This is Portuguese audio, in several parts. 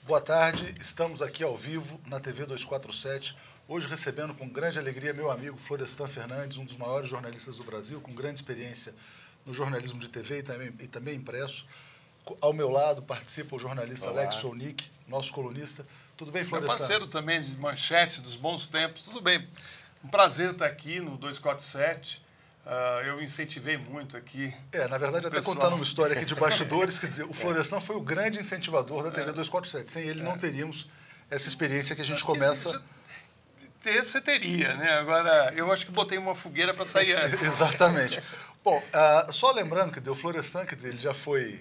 Boa tarde, estamos aqui ao vivo na TV 247, hoje recebendo com grande alegria meu amigo Florestan Fernandes, um dos maiores jornalistas do Brasil, com grande experiência no jornalismo de TV e também impresso. Ao meu lado participa o jornalista Alex Solnick, nosso colunista. Tudo bem, Florestan? Meu parceiro também de manchete dos bons tempos, tudo bem. Um prazer estar aqui no 247. Eu incentivei muito aqui. Na verdade, até contando uma história aqui de bastidores, quer dizer, o Florestan foi o grande incentivador da TV 247. Sem ele não teríamos essa experiência que a gente começa... Você teria, né? Agora, eu acho que botei uma fogueira para sair antes. Exatamente. Bom, só lembrando, quer dizer, o Florestan, quer dizer, ele já foi,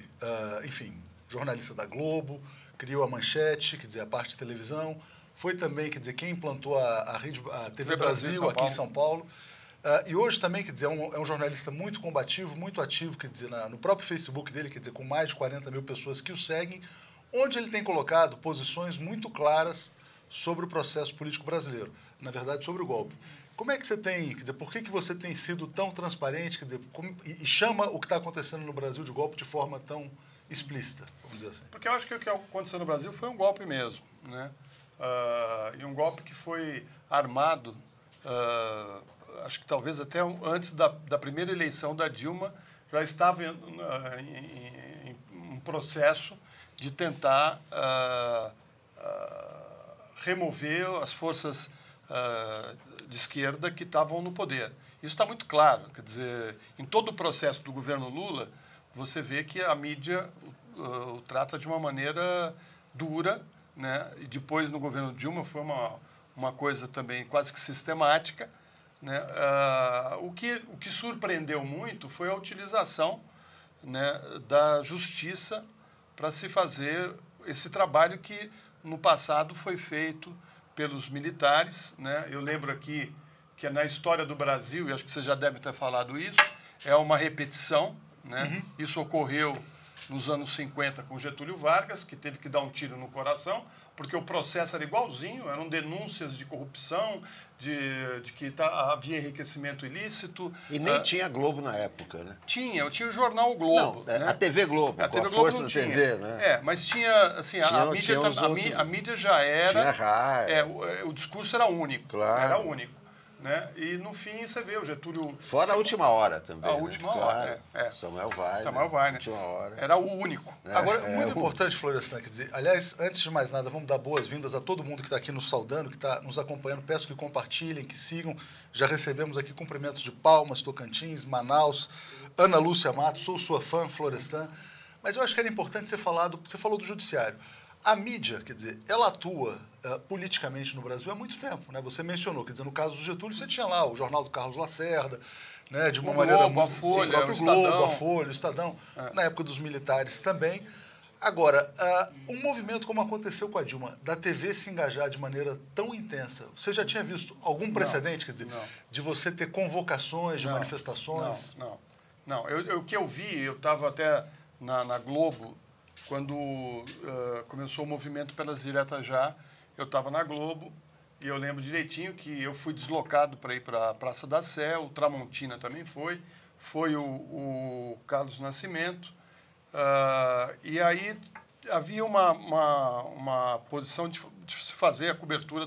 enfim, jornalista da Globo, criou a Manchete, quer dizer, a parte de televisão, foi também, quer dizer, quem implantou a TV Brasil aqui em São Paulo. E hoje também, quer dizer, é um jornalista muito combativo, muito ativo, quer dizer, no próprio Facebook dele, quer dizer, com mais de 40 mil pessoas que o seguem, onde ele tem colocado posições muito claras sobre o processo político brasileiro, na verdade, sobre o golpe. Como é que você tem, quer dizer, por que você tem sido tão transparente, quer dizer, e chama o que está acontecendo no Brasil de golpe de forma tão explícita, vamos dizer assim? Porque eu acho que o que aconteceu no Brasil foi um golpe mesmo, né? E um golpe que foi armado, acho que talvez até antes da primeira eleição da Dilma, já estava em um processo de tentar remover as forças de esquerda que estavam no poder. Isso está muito claro. Quer dizer, em todo o processo do governo Lula, você vê que a mídia o trata de uma maneira dura, né? E depois, no governo Dilma, foi uma coisa também quase que sistemática, né? O que surpreendeu muito foi a utilização, né, da justiça para se fazer esse trabalho que, no passado, foi feito pelos militares, né? Eu lembro aqui que na história do Brasil, e acho que você já deve ter falado isso, é uma repetição, né? Uhum. Isso ocorreu nos anos 50 com Getúlio Vargas, que teve que dar um tiro no coração, porque o processo era igualzinho, eram denúncias de corrupção, de que havia enriquecimento ilícito. E nem tinha Globo na época, né? Tinha o jornal o Globo. Não, né? A TV Globo, a com a Globo força não da tinha. TV, né? Mas tinha, assim, a mídia já era... Tinha raio. O discurso era único. Claro. Era único. Né? E, no fim, você vê o Getúlio... Fora a última hora também, A última hora, Samuel Weiner. Samuel Weiner. Última hora. Era o único. Agora, muito importante, Florestan, quer dizer, aliás, antes de mais nada, vamos dar boas-vindas a todo mundo que está aqui nos saudando, que está nos acompanhando. Peço que compartilhem, que sigam. Já recebemos aqui cumprimentos de Palmas, Tocantins, Manaus, Ana Lúcia Matos, sou sua fã, Florestan. Mas eu acho que era importante você falou do judiciário. A mídia, quer dizer, ela atua politicamente no Brasil há muito tempo, né? Você mencionou, quer dizer, no caso do Getúlio, você tinha lá o jornal do Carlos Lacerda, né? De uma maneira Globo, a Folha, o próprio o Globo, Estadão. a Folha, o Estadão, na época dos militares também. Agora, um movimento como aconteceu com a Dilma, da TV se engajar de maneira tão intensa, você já tinha visto algum precedente, quer dizer, de você ter convocações, de manifestações? Não. O que eu vi, eu estava até na Globo, quando começou o movimento pelas diretas já, eu estava na Globo e eu lembro direitinho que eu fui deslocado para ir para a Praça da Sé, o Tramontina também foi o Carlos Nascimento, e aí havia uma posição de se fazer a cobertura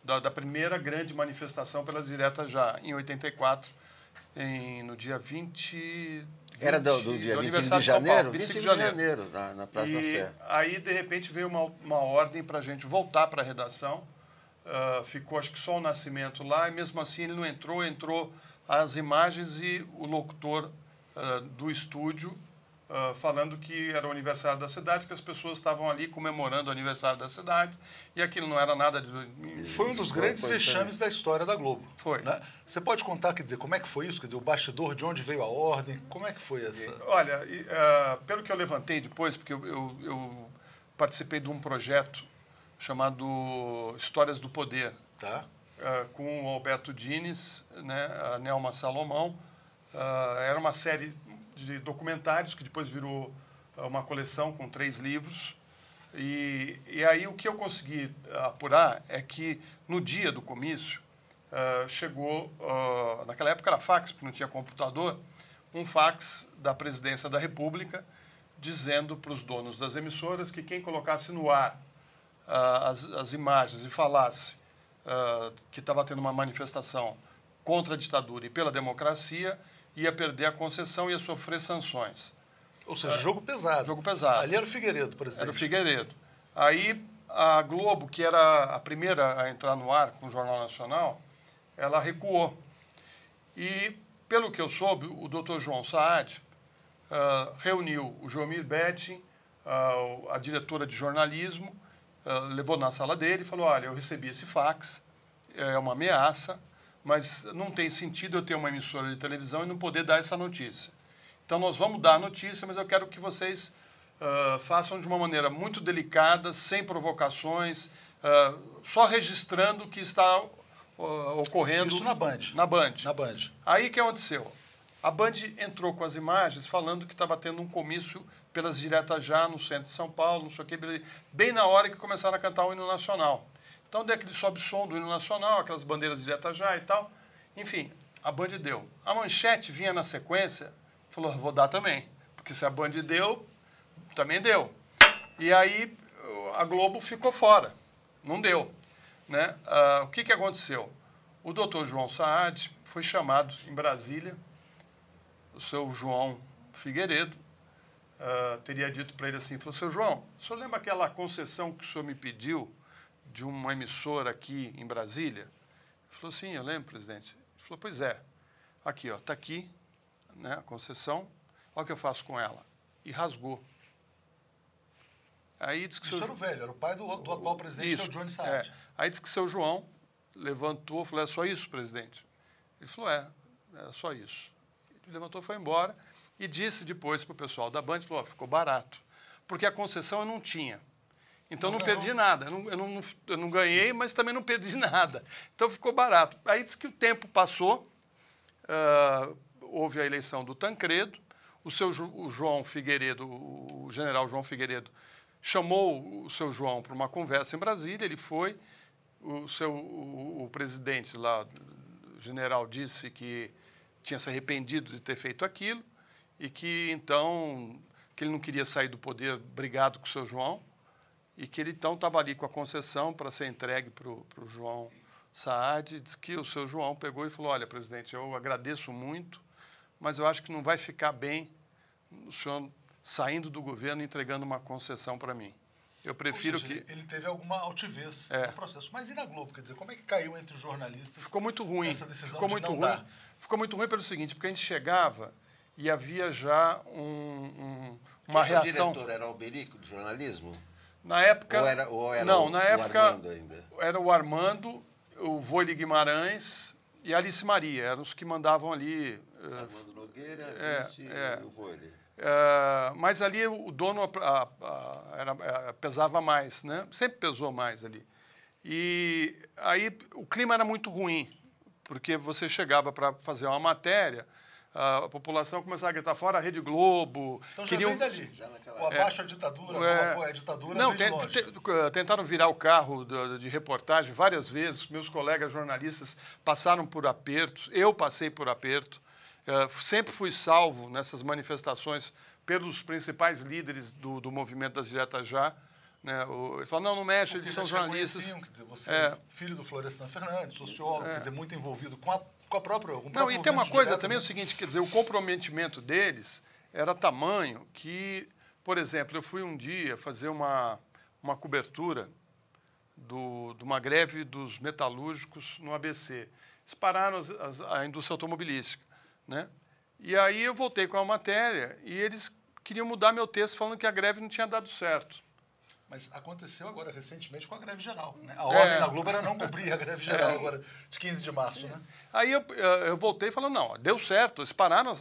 da primeira grande manifestação pelas diretas já, em 84, no dia 20... Era do dia 25 de janeiro? 25 de janeiro, na Praça da Sé. Aí, de repente, veio uma ordem para a gente voltar para a redação. Ficou, acho que só o Nascimento lá, e mesmo assim ele não entrou as imagens e o locutor do estúdio falando que era o aniversário da cidade, que as pessoas estavam ali comemorando o aniversário da cidade, e aquilo não era nada de... Foi um dos grandes vexames da história da Globo. Foi. Né? Você pode contar, quer dizer, como é que foi isso? Quer dizer, o bastidor, de onde veio a ordem? Como é que foi essa... Olha, pelo que eu levantei depois, porque eu participei de um projeto chamado Histórias do Poder, tá? Com o Alberto Dines, né, a Nelma Salomão. Era uma série de documentários que depois virou uma coleção com 3 livros. E aí o que eu consegui apurar é que no dia do comício chegou, naquela época era fax, porque não tinha computador, um fax da Presidência da República dizendo para os donos das emissoras que quem colocasse no ar as imagens e falasse que estava tendo uma manifestação contra a ditadura e pela democracia, ia perder a concessão e ia sofrer sanções. Ou seja, jogo pesado. Jogo pesado. Ali era o Figueiredo, presidente. Era o Figueiredo. Aí a Globo, que era a primeira a entrar no ar com o Jornal Nacional, ela recuou. E, pelo que eu soube, o Dr. João Saad reuniu o Joemir Betting, a diretora de jornalismo, levou na sala dele e falou, olha, eu recebi esse fax, é uma ameaça, mas não tem sentido eu ter uma emissora de televisão e não poder dar essa notícia. Então, nós vamos dar a notícia, mas eu quero que vocês façam de uma maneira muito delicada, sem provocações, só registrando o que está ocorrendo. Isso na Band. Na Band. Na Band. Aí o que aconteceu? A Band entrou com as imagens falando que estava tendo um comício pelas diretas já no centro de São Paulo, não sei o que, bem na hora que começaram a cantar o hino nacional. Então, deu aquele sobe-som do hino nacional, aquelas bandeiras diretas já e tal. Enfim, a Band deu. A Manchete vinha na sequência, falou, vou dar também, porque se a Band deu, também deu. E aí a Globo ficou fora, não deu. Né? O que aconteceu? O doutor João Saad foi chamado em Brasília, o seu João Figueiredo teria dito para ele assim, falou, seu João, o senhor lembra aquela concessão que o senhor me pediu de uma emissora aqui em Brasília? Ele falou, sim, eu lembro, presidente. Ele falou, pois é, aqui, ó, está aqui, né, a concessão, olha o que eu faço com ela. E rasgou. Aí disse que Isso era o velho, era o pai do atual presidente, que é o Johnny Saad. Aí disse que seu João levantou, falou, é só isso, presidente? Ele falou, é só isso. Ele levantou, foi embora e disse depois para o pessoal da Band, falou, ficou barato, porque a concessão eu não tinha. Então, não perdi nada. Eu não ganhei, mas também não perdi nada. Então, ficou barato. Aí disse que o tempo passou, houve a eleição do Tancredo, o João Figueiredo, o general João Figueiredo, chamou o seu João para uma conversa em Brasília, ele foi, o presidente lá, o general, disse que tinha se arrependido de ter feito aquilo e que, então, que ele não queria sair do poder brigado com o seu João e que ele, então, estava ali com a concessão para ser entregue para o João Saad. Diz que o seu João pegou e falou, olha, presidente, eu agradeço muito, mas eu acho que não vai ficar bem o senhor saindo do governo e entregando uma concessão para mim. Eu prefiro que... Ele teve alguma altivez no processo. Mas e na Globo? Quer dizer, como é que caiu entre os jornalistas? Ficou muito ruim. Essa decisão de não dar? Ficou muito ruim pelo seguinte, porque a gente chegava e havia já uma reação... O diretor era o Alberico, de jornalismo? Na época... Ou era não, o na época Armando ainda? Era o Armando, o Voile Guimarães e a Alice Maria. Eram os que mandavam ali... Armando Nogueira, Alice e o Voile. Mas ali o dono pesava mais, né? Sempre pesou mais ali. E aí o clima era muito ruim, porque você chegava para fazer uma matéria, a população começava a gritar fora a Rede Globo. Então já vem dali. Abaixo a ditadura, a ditadura não, vem de longe. Tentaram virar o carro de reportagem várias vezes, meus colegas jornalistas passaram por apertos, eu passei por aperto. Sempre fui salvo nessas manifestações pelos principais líderes do movimento das diretas já. Né? Ele falou, não mexe, eles são jornalistas. Quer dizer, você é filho do Florestan Fernandes, sociólogo, quer dizer, muito envolvido com a própria... Não, e tem uma coisa também, é o seguinte, quer dizer, o comprometimento deles era tamanho que, por exemplo, eu fui um dia fazer uma cobertura de uma greve dos metalúrgicos no ABC. Eles pararam a indústria automobilística. Né? E aí eu voltei com a matéria e eles queriam mudar meu texto falando que a greve não tinha dado certo. Mas aconteceu agora recentemente com a greve geral. Né? A ordem na Globo era não cumprir a greve geral agora, de 15 de março. Né? Aí eu voltei falando, não, deu certo, eles pararam,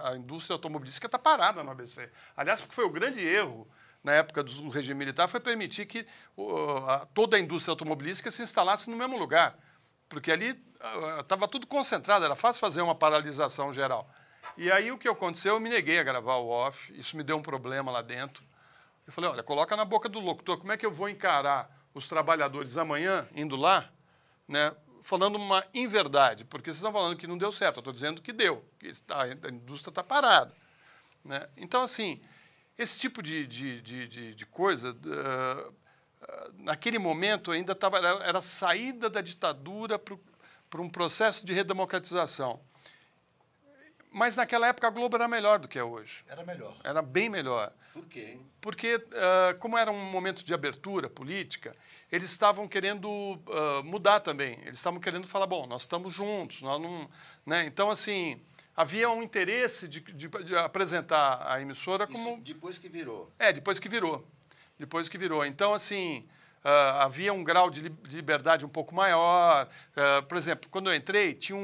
a indústria automobilística está parada no ABC. Aliás, porque foi o grande erro na época do regime militar, foi permitir que toda a indústria automobilística se instalasse no mesmo lugar. Porque ali estava tudo concentrado, era fácil fazer uma paralisação geral. E aí o que aconteceu, eu me neguei a gravar o off, isso me deu um problema lá dentro. Eu falei, olha, coloca na boca do locutor, como é que eu vou encarar os trabalhadores amanhã, indo lá, né, falando uma inverdade? Porque vocês estão falando que não deu certo, eu estou dizendo que deu, que a indústria está parada. Né? Então, assim, esse tipo de coisa... naquele momento, ainda era a saída da ditadura para um processo de redemocratização. Mas naquela época a Globo era melhor do que é hoje. Era melhor. Era bem melhor. Por quê, hein? Porque, como era um momento de abertura política, eles estavam querendo mudar também. Eles estavam querendo falar, bom, nós estamos juntos. Nós não, né? Então, assim, havia um interesse de apresentar a emissora como... Isso depois que virou. Depois que virou. Depois que virou. Então, assim, havia um grau de liberdade um pouco maior. Por exemplo, quando eu entrei, tinha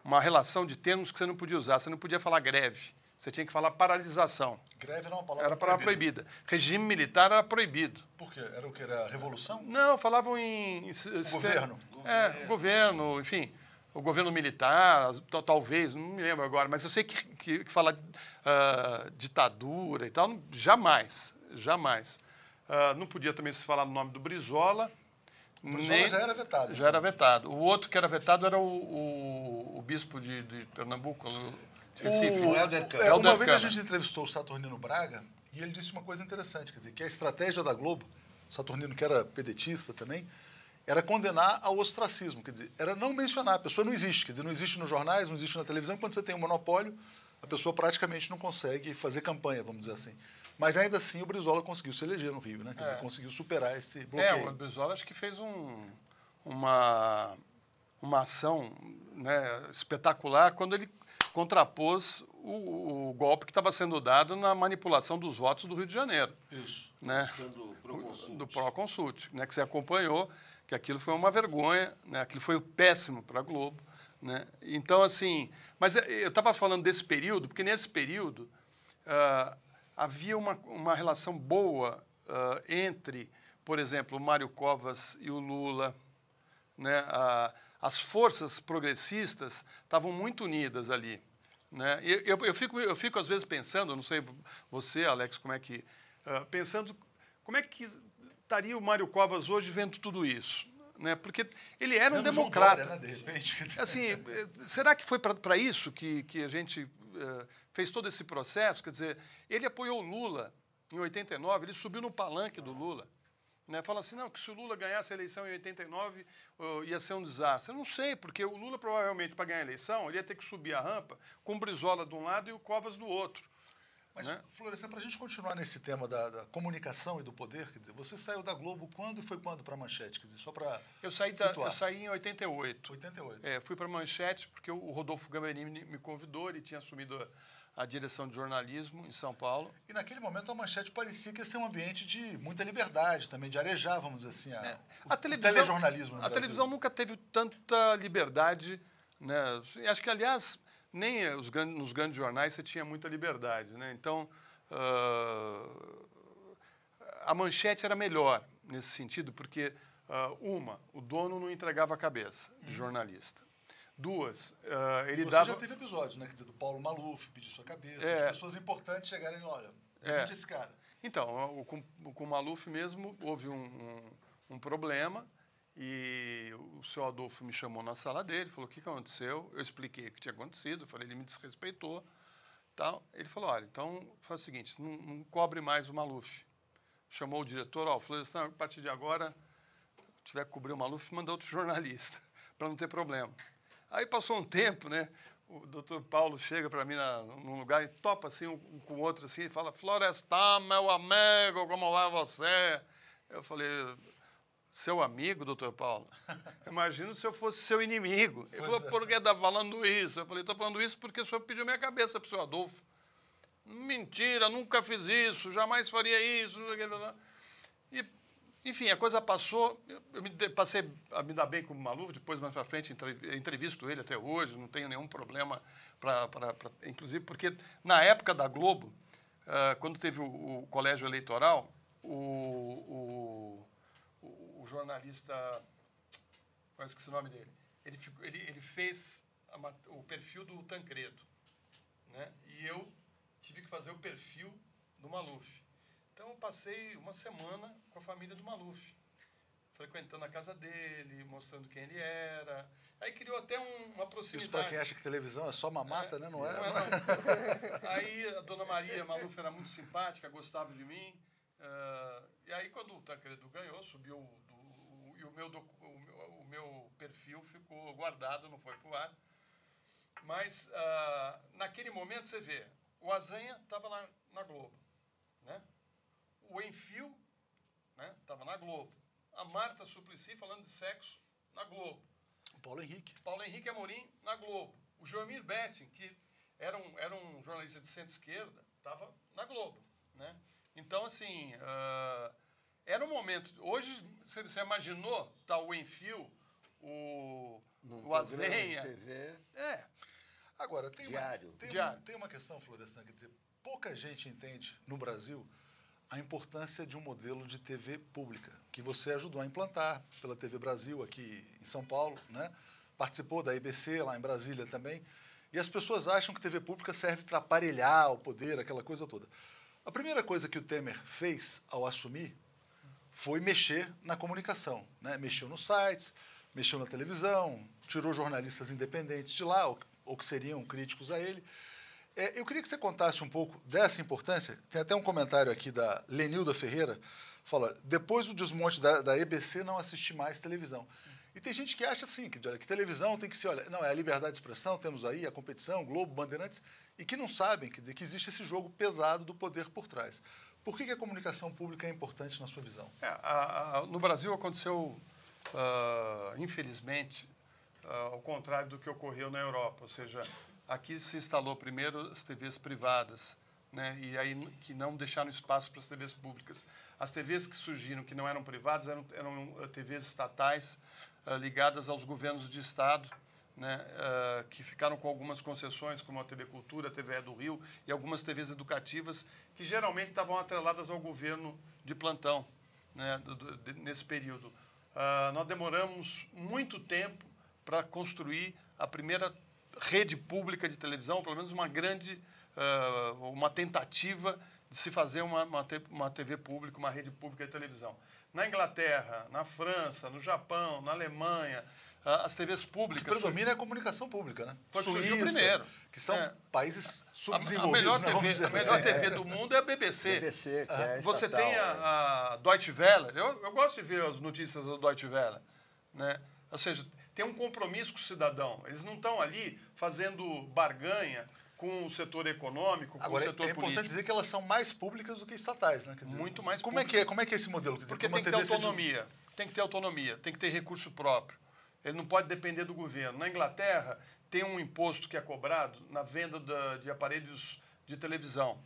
uma relação de termos que você não podia usar. Você não podia falar greve. Você tinha que falar paralisação. Greve era uma palavra proibida. Regime militar era proibido. Por quê? Era o que? Era revolução? Não, falavam em governo. Governo, enfim. O governo militar, talvez, não me lembro agora, mas eu sei que falar de ditadura e tal, jamais. Não podia também se falar no nome do Brizola. O Brizola já era vetado. Já era vetado. O outro que era vetado era o bispo de Pernambuco, Recife. O Helder Câmara. Uma vez a gente entrevistou o Saturnino Braga e ele disse uma coisa interessante, quer dizer, que a estratégia da Globo, Saturnino que era pedetista também, era condenar ao ostracismo, quer dizer, era não mencionar, a pessoa não existe, quer dizer, não existe nos jornais, não existe na televisão, quando você tem um monopólio, a pessoa praticamente não consegue fazer campanha, vamos dizer assim. Mas ainda assim o Brizola conseguiu se eleger no Rio, né? Quer dizer, conseguiu superar esse bloqueio. O Brizola acho que fez uma ação, né, espetacular quando ele contrapôs o golpe que estava sendo dado na manipulação dos votos do Rio de Janeiro. Isso. Né? Do Proconsult, né, que você acompanhou, que aquilo foi uma vergonha, né, aquilo foi péssimo para a Globo. Né? Então, assim, mas eu estava falando desse período, porque nesse período havia uma relação boa entre, por exemplo, o Mário Covas e o Lula. Né? As forças progressistas estavam muito unidas ali. Né? Eu fico, às vezes, pensando, não sei você, Alex, como é que... pensando como é que estaria o Mário Covas hoje vendo tudo isso. Né? Porque ele era um democrata. Dória, né, de repente. Assim, será que foi para isso que a gente fez todo esse processo? Quer dizer, ele apoiou o Lula em 89, ele subiu no palanque do Lula. Né? Fala assim, não, que se o Lula ganhasse a eleição em 89, ia ser um desastre. Eu não sei, porque o Lula, provavelmente, para ganhar a eleição, ele ia ter que subir a rampa com o Brizola de um lado e o Covas do outro. Mas, né? Florestan, para a gente continuar nesse tema da comunicação e do poder, quer dizer, você saiu da Globo quando e foi quando para a Manchete? Quer dizer, só para eu saí em 88. 88. Fui para a Manchete porque o Rodolfo Gamberini me convidou, ele tinha assumido a direção de jornalismo em São Paulo. E naquele momento a Manchete parecia que ia ser um ambiente de muita liberdade também, de arejar, vamos dizer assim, o telejornalismo no Brasil. Televisão nunca teve tanta liberdade. Né? Acho que, aliás, nem nos grandes jornais você tinha muita liberdade. Né? Então, a Manchete era melhor nesse sentido, porque, o dono não entregava a cabeça de jornalista. Duas, ele você dava... já teve episódios, né? Quer dizer, do Paulo Maluf pedir sua cabeça, de pessoas importantes chegarem e olha, demite esse cara. Então, com o Maluf mesmo houve um problema e o senhor Adolfo me chamou na sala dele, falou, o que aconteceu? Eu expliquei o que tinha acontecido, eu falei, ele me desrespeitou. Tal. Ele falou, olha, então faz o seguinte, não cobre mais o Maluf. Chamou o diretor, Florestan, a partir de agora, se tiver que cobrir o Maluf, manda outro jornalista, para não ter problema. Aí passou um tempo, né? O doutor Paulo chega para mim num lugar e topa assim, um com o outro assim, e fala, Florestan, meu amigo, como vai você? Eu falei, seu amigo, doutor Paulo? Imagina se eu fosse seu inimigo. Ele falou, por que está falando isso? Eu falei, estou falando isso porque o senhor pediu minha cabeça para o senhor Adolfo. Mentira, nunca fiz isso, jamais faria isso. E, enfim, a coisa passou, eu passei a me dar bem com o Maluf, depois, mais para frente, entrevisto ele até hoje, não tenho nenhum problema, inclusive porque na época da Globo, quando teve o colégio eleitoral, o jornalista, qual é o nome dele? Ele fez o perfil do Tancredo, né? E eu tive que fazer o perfil do Maluf. Então, eu passei uma semana com a família do Maluf, frequentando a casa dele, mostrando quem ele era. Aí criou até uma proximidade. Isso para quem acha que televisão é só mamata, né? Não é? Aí a dona Maria Maluf era muito simpática, gostava de mim. E aí, quando Tancredo ganhou, subiu e o meu perfil ficou guardado, não foi para o ar. Mas, naquele momento, você vê, o Azenha estava lá na Globo, né? O Enfio, né, estava na Globo. A Marta Suplicy falando de sexo na Globo. O Paulo Henrique. Paulo Henrique Amorim na Globo. O Joemir Betting, que era um jornalista de centro-esquerda, estava na Globo, né? Então, assim, era um momento... Hoje, você imaginou tá o Enfio, o Azenha... TV. Agora, Diário. Tem uma questão, Florestan, quer dizer, pouca gente entende no Brasil a importância de um modelo de TV pública, que você ajudou a implantar pela TV Brasil aqui em São Paulo, né? Participou da IBC lá em Brasília também. E as pessoas acham que TV pública serve para aparelhar o poder, aquela coisa toda. A primeira coisa que o Temer fez ao assumir foi mexer na comunicação, né? Mexeu nos sites, mexeu na televisão, tirou jornalistas independentes de lá, ou que seriam críticos a ele. Eu queria que você contasse um pouco dessa importância. Tem até um comentário aqui da Lenilda Ferreira, fala, depois do desmonte da EBC, não assisti mais televisão. E tem gente que acha assim, que televisão tem que ser, olha, não, é a liberdade de expressão, temos aí a competição, Globo, Bandeirantes, e que não sabem, quer dizer, que existe esse jogo pesado do poder por trás. Por que a comunicação pública é importante na sua visão? No Brasil aconteceu, infelizmente, ao contrário do que ocorreu na Europa, ou seja, aqui se instalou primeiro as TVs privadas, né, e aí que não deixaram espaço para as TVs públicas. As TVs que surgiram, que não eram privadas, eram TVs estatais ligadas aos governos de Estado, né, que ficaram com algumas concessões, como a TV Cultura, a TVE do Rio e algumas TVs educativas, que geralmente estavam atreladas ao governo de plantão, né, nesse período. Nós demoramos muito tempo para construir a primeira rede pública de televisão, pelo menos uma tentativa de se fazer uma TV pública, uma rede pública de televisão. Na Inglaterra, na França, no Japão, na Alemanha, as TVs públicas... O que predomina é a comunicação pública, né? Foi surgiu primeiro. Que são países subdesenvolvidos. A melhor TV do mundo é a BBC. BBC, que é Você estatal, tem a Deutsche Welle. Eu gosto de ver as notícias do Deutsche Welle, né? Ou seja, tem um compromisso com o cidadão. Eles não estão ali fazendo barganha com o setor econômico, com o setor político. É importante dizer que elas são mais públicas do que estatais, né? Quer dizer, muito mais públicas. Como é que é esse modelo? Quer dizer, porque tem que ter autonomia, tem que ter autonomia, tem que ter recurso próprio. Ele não pode depender do governo. Na Inglaterra, tem um imposto que é cobrado na venda de aparelhos de televisão.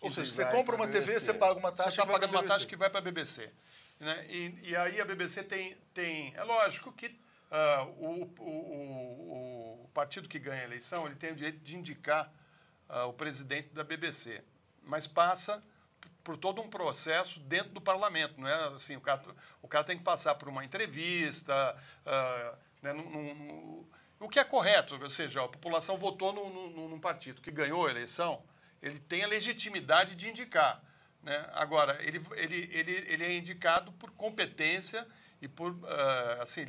Ou seja, você compra uma TV, você paga uma taxa. Você está pagando uma taxa que vai para a BBC. Né? E aí a BBC tem... É lógico que o partido que ganha a eleição ele tem o direito de indicar o presidente da BBC, mas passa por todo um processo dentro do parlamento, não é assim, o cara tem que passar por uma entrevista, né, o que é correto, ou seja, a população votou num partido que ganhou a eleição, ele tem a legitimidade de indicar, né? Agora, ele é indicado por competência e por, assim,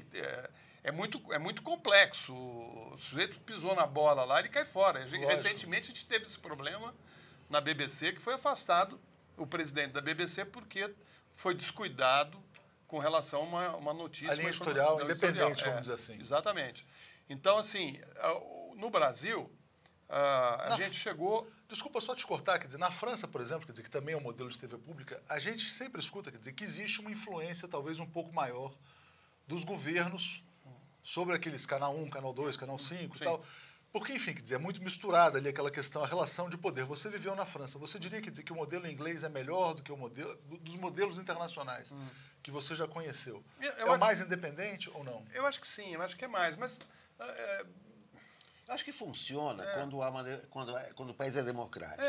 é muito complexo. O sujeito pisou na bola lá, ele cai fora. Lógico. Recentemente, a gente teve esse problema na BBC, que foi afastado o presidente da BBC porque foi descuidado com relação a uma notícia... A linha editorial independente, vamos dizer assim. Exatamente. Então, assim, no Brasil, a gente chegou... Desculpa só te cortar, quer dizer, na França, por exemplo, quer dizer, que também é um modelo de TV pública, a gente sempre escuta, quer dizer, que existe uma influência talvez um pouco maior dos governos sobre aqueles canal 1, canal 2, canal 5 e tal. Porque, enfim, quer dizer, é muito misturada ali aquela questão, a relação de poder. Você viveu na França, você diria quer dizer, que o modelo inglês é melhor do que o modelo dos modelos internacionais que você já conheceu? É mais independente ou não? Eu acho que sim, eu acho que é mais, mas... Eu acho que funciona quando o país é democrático.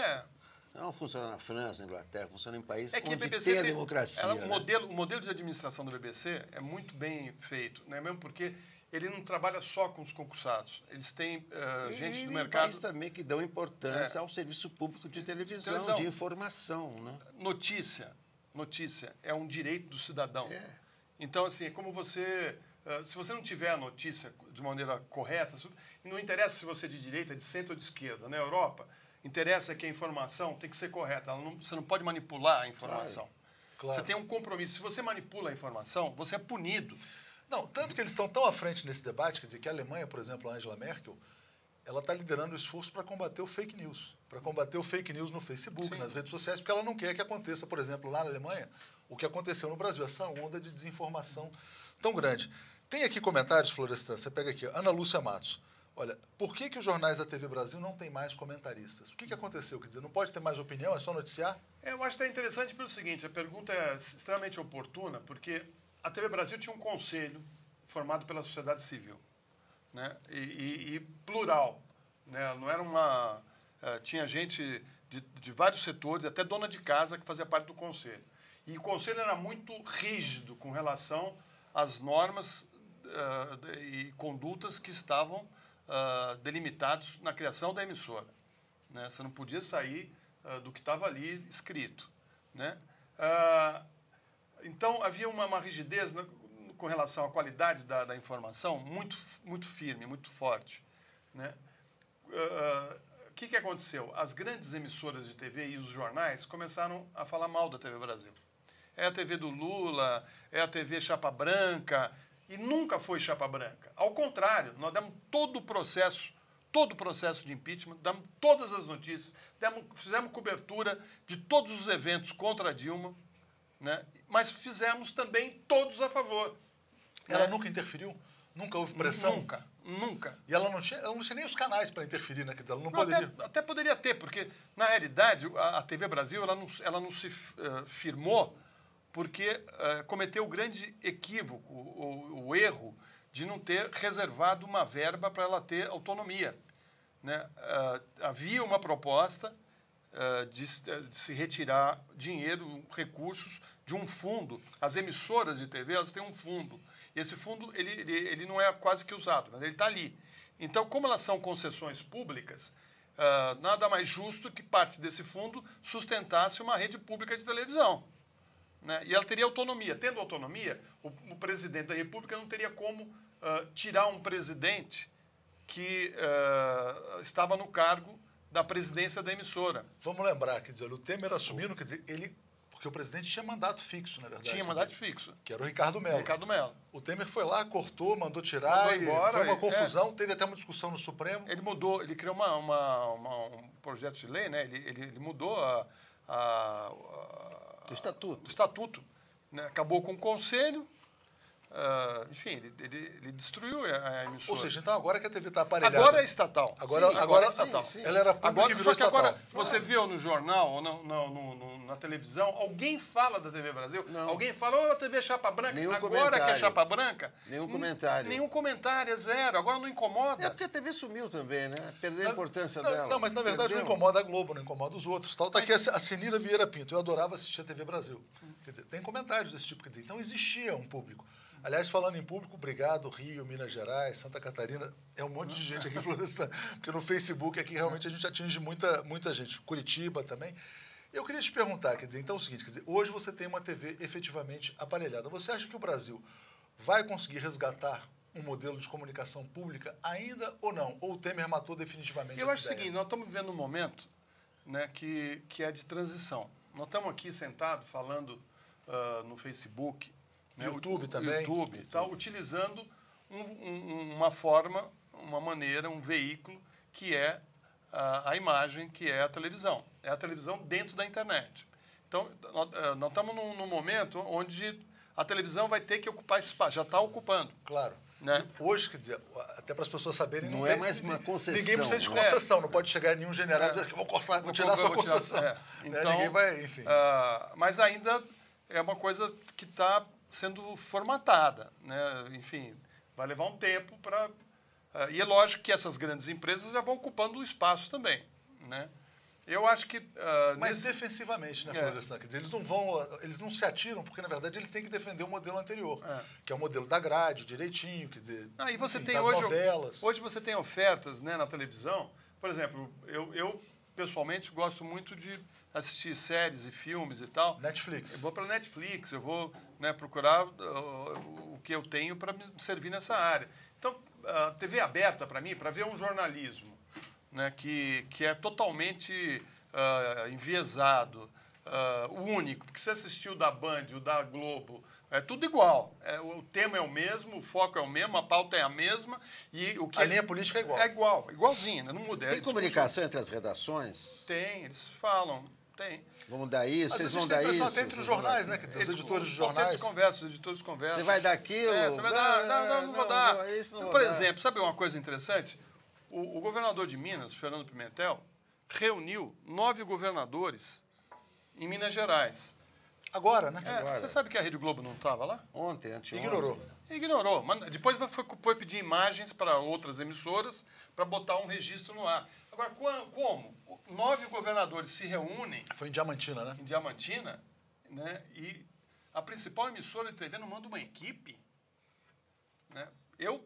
Não funciona na França, na Inglaterra, funciona em países onde tem a democracia. O modelo de administração da BBC é muito bem feito, né? Mesmo porque ele não trabalha só com os concursados. Eles têm gente do mercado... país também que dão importância ao serviço público de televisão, de informação. Né? Notícia é um direito do cidadão. Então, assim, é como você... se você não tiver a notícia de maneira correta, não interessa se você é de direita, de centro ou de esquerda. Na Europa, interessa que a informação tem que ser correta. Você não pode manipular a informação. Claro. Você tem um compromisso. Se você manipula a informação, você é punido. Não, tanto que eles estão tão à frente nesse debate, quer dizer, que a Alemanha, por exemplo, a Angela Merkel, ela está liderando o esforço para combater o fake news. Para combater o fake news no Facebook, Sim. nas redes sociais, porque ela não quer que aconteça, por exemplo, lá na Alemanha, o que aconteceu no Brasil, essa onda de desinformação tão grande. Tem aqui comentários, Florestan, você pega aqui, Ana Lúcia Matos. Olha, por que os jornais da TV Brasil não têm mais comentaristas? O que aconteceu? Quer dizer, não pode ter mais opinião, é só noticiar? Eu acho que é interessante pelo seguinte, a pergunta é extremamente oportuna, porque a TV Brasil tinha um conselho formado pela sociedade civil, né? E plural, né? Não era uma... tinha gente de vários setores, até dona de casa, que fazia parte do conselho. E o conselho era muito rígido com relação às normas e condutas que estavam delimitados na criação da emissora, né? Você não podia sair do que estava ali escrito, né? Então, havia uma rigidez com relação à qualidade da informação muito firme, muito forte, né? O que aconteceu? As grandes emissoras de TV e os jornais começaram a falar mal da TV Brasil. É a TV do Lula, é a TV Chapa Branca, e nunca foi Chapa Branca. Ao contrário, nós demos todo o processo de impeachment, damos todas as notícias, fizemos cobertura de todos os eventos contra a Dilma, né? Mas fizemos também todos a favor. Ela nunca interferiu? Nunca houve pressão? Nunca. E ela não tinha nem os canais para interferir, né? Ela não poderia... Até poderia ter, porque, na realidade, a TV Brasil ela não se firmou porque cometeu o grande equívoco, o erro de não ter reservado uma verba para ela ter autonomia, né? Havia uma proposta de se retirar dinheiro, recursos de um fundo. As emissoras de TV, elas têm um fundo. E esse fundo ele não é quase que usado, mas ele está ali. Então, como elas são concessões públicas, nada mais justo que parte desse fundo sustentasse uma rede pública de televisão, né? E ela teria autonomia. Tendo autonomia, o presidente da República não teria como tirar um presidente que estava no cargo da presidência da emissora. Vamos lembrar, quer dizer, o Temer assumindo, quer dizer, porque o presidente tinha mandato fixo, na verdade. Tinha mandato fixo. Que era o Ricardo Mello. Ricardo Mello. O Temer foi lá, cortou, mandou tirar, mandou embora, foi uma confusão, teve até uma discussão no Supremo. Ele mudou, ele criou um projeto de lei, né? Ele mudou o estatuto. O estatuto, né? Acabou com o conselho. Enfim, ele destruiu a emissora. Ou seja, então agora que a TV está aparelhada... Agora é estatal. Agora é estatal. Sim. Ela era pública e virou estatal. Agora, você viu no jornal ou na televisão, alguém fala da TV Brasil? Não. Alguém fala, a TV Chapa Branca, Nenhum agora comentário. que é Chapa Branca? Nenhum comentário. Nenhum comentário, é zero. Agora não incomoda. É porque a TV sumiu também, né? Perdeu a importância dela. Não, mas na verdade não incomoda a Globo, não incomoda os outros. Está aqui a Cenira Vieira Pinto. Eu adorava assistir a TV Brasil. Quer dizer, tem comentários desse tipo. Quer dizer, então existia um público. Aliás, falando em público, obrigado, Rio, Minas Gerais, Santa Catarina, é um monte de gente aqui em Florestan, porque no Facebook aqui realmente a gente atinge muita gente, Curitiba também. Eu queria te perguntar, quer dizer, então é o seguinte, quer dizer, hoje você tem uma TV efetivamente aparelhada. Você acha que o Brasil vai conseguir resgatar um modelo de comunicação pública ainda ou não? Ou o Temer matou definitivamente Eu essa acho ideia? o seguinte, nós estamos vivendo um momento, né, que é de transição. Nós estamos aqui sentados falando no Facebook, né, YouTube também. YouTube. Tá utilizando uma forma, uma maneira, um veículo que é a imagem, que é a televisão. É a televisão dentro da internet. Então, nós estamos num momento onde a televisão vai ter que ocupar esse espaço. Já está ocupando. Claro. Né? Hoje, quer dizer, até para as pessoas saberem... Não é mais uma concessão. Ninguém precisa de concessão. Não pode chegar nenhum general e dizer que eu vou cortar, vou tirar a sua concessão. Então, ninguém vai, enfim. Mas ainda é uma coisa que está sendo formatada, né? Enfim, vai levar um tempo para... e é lógico que essas grandes empresas já vão ocupando o espaço também, né? Eu acho que... Mas defensivamente, né, Florestan? Quer dizer, eles não se atiram, porque, na verdade, eles têm que defender o modelo anterior, que é o modelo da grade, direitinho, quer dizer, e você enfim, tem das novelas. Hoje você tem ofertas, né, na televisão. Por exemplo, eu pessoalmente gosto muito de assistir séries e filmes e tal. Netflix. Eu vou para Netflix, eu vou, né, procurar o que eu tenho para me servir nessa área. Então, a TV aberta, para mim, para ver um jornalismo, né, que é totalmente enviesado, o único, porque você assistiu o da Band, o da Globo, é tudo igual. O tema é o mesmo, o foco é o mesmo, a pauta é a mesma. E o que a linha política é igual. É igual, igualzinha, não muda. Tem comunicação entre as redações? Tem, eles falam, tem. Vamos dar isso, vocês vão dar isso? Até entre os jornais, né? Os editores de jornais. Os editores conversam. Você vai dar aquilo? Você vai dar, não vou dar. Por exemplo, sabe uma coisa interessante? O governador de Minas, Fernando Pimentel, reuniu 9 governadores em Minas Gerais. Agora, né? Agora. Você sabe que a Rede Globo não estava lá? Anteontem. Ignorou. Mas depois foi pedir imagens para outras emissoras para botar um registro no ar. Agora, como? 9 governadores se reúnem... Foi em Diamantina, né? Em Diamantina, né? E a principal emissora de TV não manda uma equipe. Né?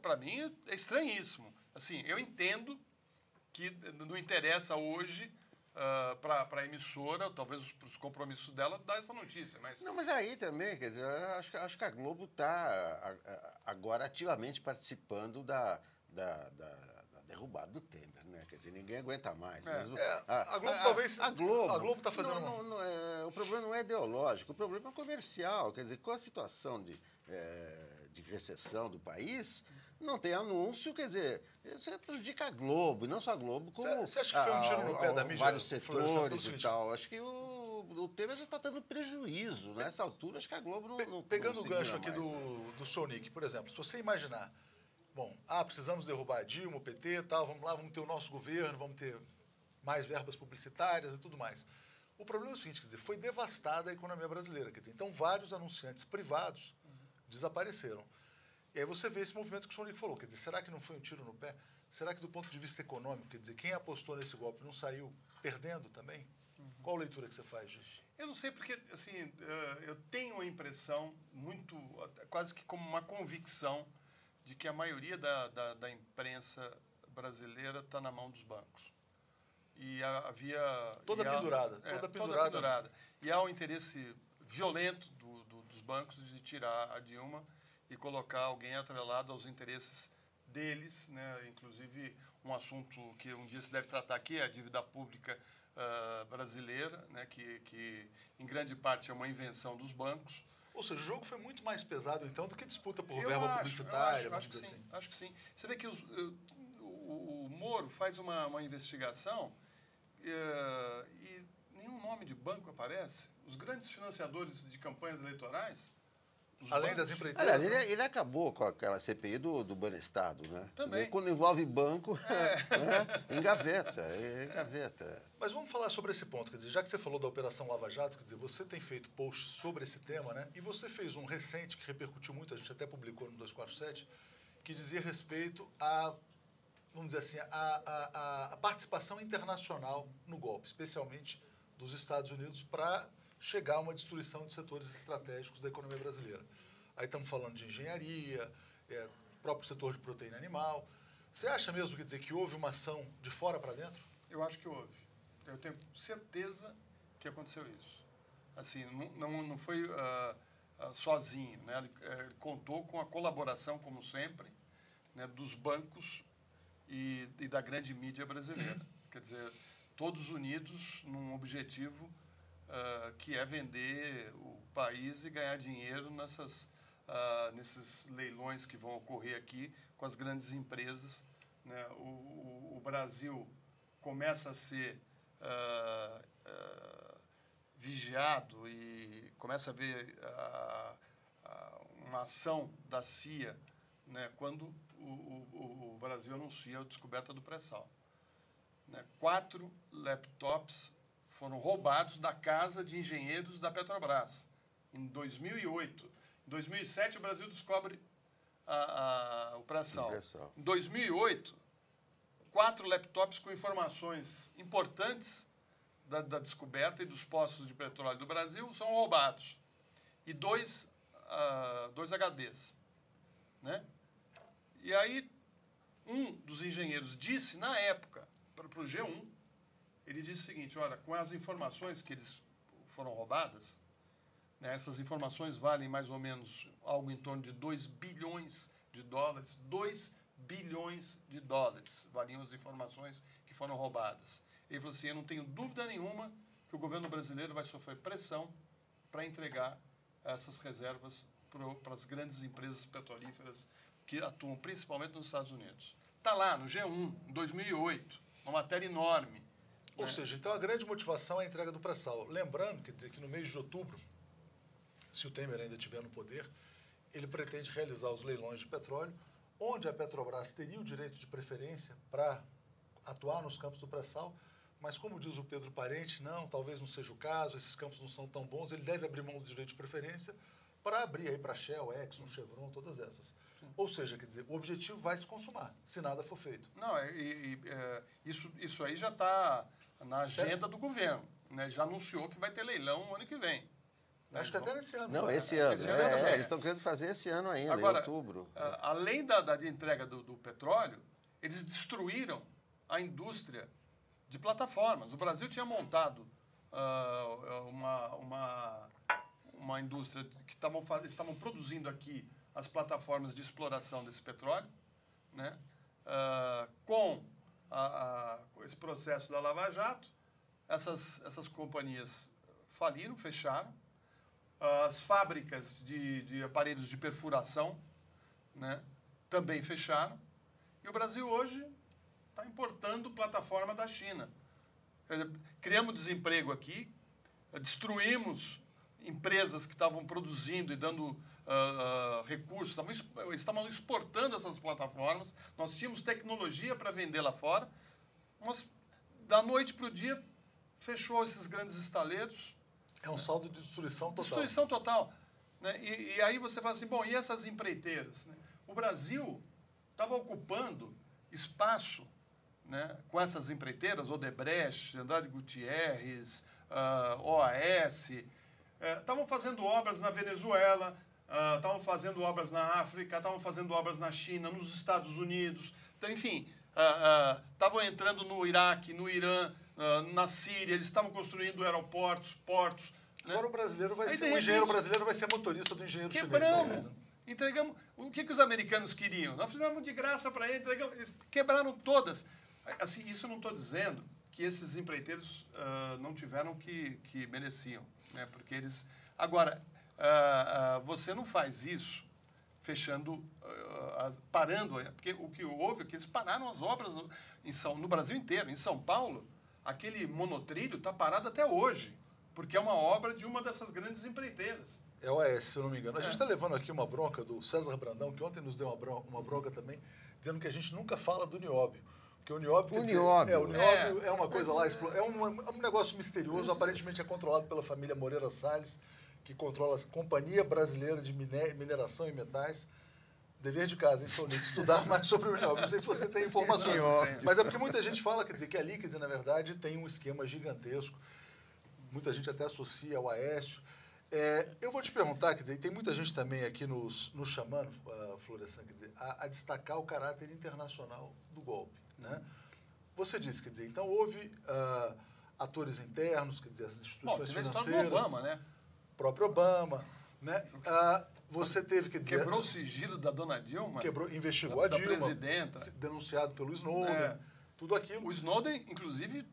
Para mim, é estranhíssimo. Assim, eu entendo que não interessa hoje para a emissora, talvez para os compromissos dela, dar essa notícia. Mas... Não, mas aí também, quer dizer, acho que a Globo está agora ativamente participando da derrubada do Temer, né? Quer dizer, ninguém aguenta mais. Mesmo, a Globo talvez... A Globo está fazendo... o problema não é ideológico, o problema é comercial. Quer dizer, com a situação de recessão do país... Não tem anúncio, quer dizer, isso prejudica a Globo, e não só a Globo, como você acha que foi um tiro no pé da mídia? Vários setores e tal. Acho que o Temer já está dando prejuízo. Nessa altura, acho que a Globo não pegando o gancho mais, aqui do Sonic, por exemplo, se você imaginar, bom, precisamos derrubar a Dilma, o PT e tal, vamos lá, vamos ter o nosso governo, vamos ter mais verbas publicitárias e tudo mais. O problema é o seguinte, quer dizer, foi devastada a economia brasileira, quer dizer, então vários anunciantes privados desapareceram. E aí você vê esse movimento que o Sonic falou, quer dizer, será que não foi um tiro no pé? Será que do ponto de vista econômico, quer dizer, quem apostou nesse golpe não saiu perdendo também? Qual a leitura que você faz disso? Eu não sei, porque assim, eu tenho a impressão, quase que como uma convicção, de que a maioria da imprensa brasileira está na mão dos bancos. E havia... Toda pendurada. E há um interesse violento dos bancos de tirar a Dilma e colocar alguém atrelado aos interesses deles, né? Inclusive um assunto que um dia se deve tratar aqui é a dívida pública brasileira, né? que em grande parte é uma invenção dos bancos. Ou seja, o jogo foi muito mais pesado, então, do que disputa por verba publicitária. Acho que sim, assim. Acho que sim. Você vê que o Moro faz uma investigação e nenhum nome de banco aparece. Os grandes financiadores de campanhas eleitorais... Além das empreiteiras. Aliás, ele acabou com aquela CPI do Banestado, né? Também. Dizer, quando envolve banco, né? engaveta. Mas vamos falar sobre esse ponto. Quer dizer, já que você falou da Operação Lava Jato, quer dizer, você tem feito posts sobre esse tema, né? E você fez um recente que repercutiu muito, a gente até publicou no 247, que dizia respeito a, vamos dizer assim, a participação internacional no golpe, especialmente dos Estados Unidos, para chegar a uma destruição de setores estratégicos da economia brasileira. Aí estamos falando de engenharia, próprio setor de proteína animal. Você acha mesmo, quer dizer, que houve uma ação de fora para dentro? Eu acho que houve. Eu tenho certeza que aconteceu isso. Assim, não foi sozinho, né? Ele contou com a colaboração, como sempre, né, dos bancos e da grande mídia brasileira. Quer dizer, todos unidos num objetivo que é vender o país e ganhar dinheiro nesses leilões que vão ocorrer aqui com as grandes empresas. Né? O Brasil começa a ser vigiado e começa a ver uma ação da CIA, né? Quando o Brasil anuncia a descoberta do pré-sal. Né? 4 laptops foram roubados da casa de engenheiros da Petrobras, em 2008. Em 2007, o Brasil descobre o pré-sal. Em 2008, 4 laptops com informações importantes da descoberta e dos poços de petróleo do Brasil são roubados. E 2 HDs. Né? E aí, um dos engenheiros disse, na época, para o G1, ele disse o seguinte, olha, com as informações que eles foram roubadas, né, essas informações valem mais ou menos algo em torno de 2 bilhões de dólares. 2 bilhões de dólares valiam as informações que foram roubadas. Ele falou assim, eu não tenho dúvida nenhuma que o governo brasileiro vai sofrer pressão para entregar essas reservas para as grandes empresas petrolíferas que atuam principalmente nos Estados Unidos. Está lá, no G1, em 2008, uma matéria enorme. Ou seja, então a grande motivação é a entrega do pré-sal. Lembrando, quer dizer, que no mês de outubro, se o Temer ainda estiver no poder, ele pretende realizar os leilões de petróleo, onde a Petrobras teria o direito de preferência para atuar nos campos do pré-sal, mas como diz o Pedro Parente, não, talvez não seja o caso, esses campos não são tão bons, ele deve abrir mão do direito de preferência para abrir aí para Shell, Exxon, Chevron, todas essas. Ou seja, quer dizer, o objetivo vai se consumar, se nada for feito. Não, isso aí já está na agenda do governo, né? Já anunciou que vai ter leilão no ano que vem. Acho que até nesse ano. Não, né? esse ano. Esse ano também. Eles estão querendo fazer esse ano ainda, Agora, em outubro. Além da entrega do petróleo, eles destruíram a indústria de plataformas. O Brasil tinha montado uma indústria que estavam produzindo aqui as plataformas de exploração desse petróleo, né? Com esse processo da Lava Jato, essas companhias faliram, fecharam. As fábricas de aparelhos de perfuração, né, também fecharam. E o Brasil hoje está importando plataforma da China. Criamos desemprego aqui, destruímos empresas que estavam produzindo e dando recursos, estavam exportando essas plataformas. Nós tínhamos tecnologia para vender lá fora, mas da noite para o dia fechou esses grandes estaleiros. É um saldo de destruição total. Destruição total. Né? E aí você fala assim, bom, e essas empreiteiras? Né? O Brasil estava ocupando espaço, né, com essas empreiteiras, Odebrecht, Andrade Gutierrez, OAS, estavam fazendo obras na Venezuela, estavam fazendo obras na África, estavam fazendo obras na China, nos Estados Unidos, então, enfim, estavam entrando no Iraque, no Irã, na Síria, eles estavam construindo aeroportos, portos. Né? Agora o brasileiro vai ser, o engenheiro brasileiro vai ser motorista do engenheiro chinês. Quebramos, entregamos. O que os americanos queriam? Nós fizemos de graça para eles, entregamos, eles quebraram todas. Assim, isso eu não estou dizendo que esses empreiteiros não tiveram que mereciam, né? Porque eles... Agora, você não faz isso fechando, parando, porque o que houve é que eles pararam as obras no Brasil inteiro. Em São Paulo, aquele monotrilho está parado até hoje, porque é uma obra de uma dessas grandes empreiteiras. É o AS, se eu não me engano. A gente está levando aqui uma bronca do César Brandão, que ontem nos deu uma bronca também, dizendo que a gente nunca fala do Nióbio. Porque o Nióbio... O Nióbio é uma coisa lá... É um negócio misterioso, aparentemente é controlado pela família Moreira Salles, que controla a Companhia Brasileira de Mineração e Metais. Dever de casa, hein, Sonic? Estudar mais sobre o Nióbio. Não sei se você tem informações. Mas é porque muita gente fala, quer dizer, que ali, quer dizer, na verdade, tem um esquema gigantesco. Muita gente até associa ao Aécio. Eu vou te perguntar, quer dizer, tem muita gente também aqui nos chamando, Florestan, quer dizer, a destacar o caráter internacional do golpe, né? Você disse, quer dizer, então houve atores internos, quer dizer, as instituições financeiras... Teve a história do Obama, né? O próprio Obama, né? Você teve, quer dizer... Quebrou o sigilo da dona Dilma. Investigou a Dilma. Da presidenta. Denunciado pelo Snowden, tudo aquilo. O Snowden, inclusive,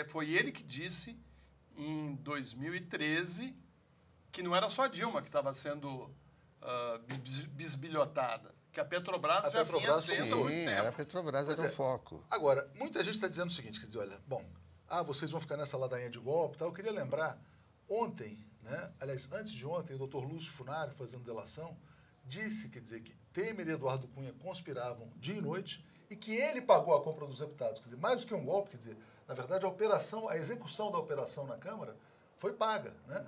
foi ele que disse, em 2013, que não era só a Dilma que estava sendo bisbilhotada, que a Petrobras já vinha sendo há muito tempo. Era a Petrobras, era o foco. Agora, muita gente está dizendo o seguinte, quer dizer, olha, bom, vocês vão ficar nessa ladainha de golpe e tal. Eu queria lembrar, ontem, né, aliás, antes de ontem, o doutor Lúcio Funari, fazendo delação, disse, quer dizer, que Temer e Eduardo Cunha conspiravam dia e noite e que ele pagou a compra dos deputados. Quer dizer, mais do que um golpe, quer dizer, na verdade, a execução da operação na Câmara foi paga, né?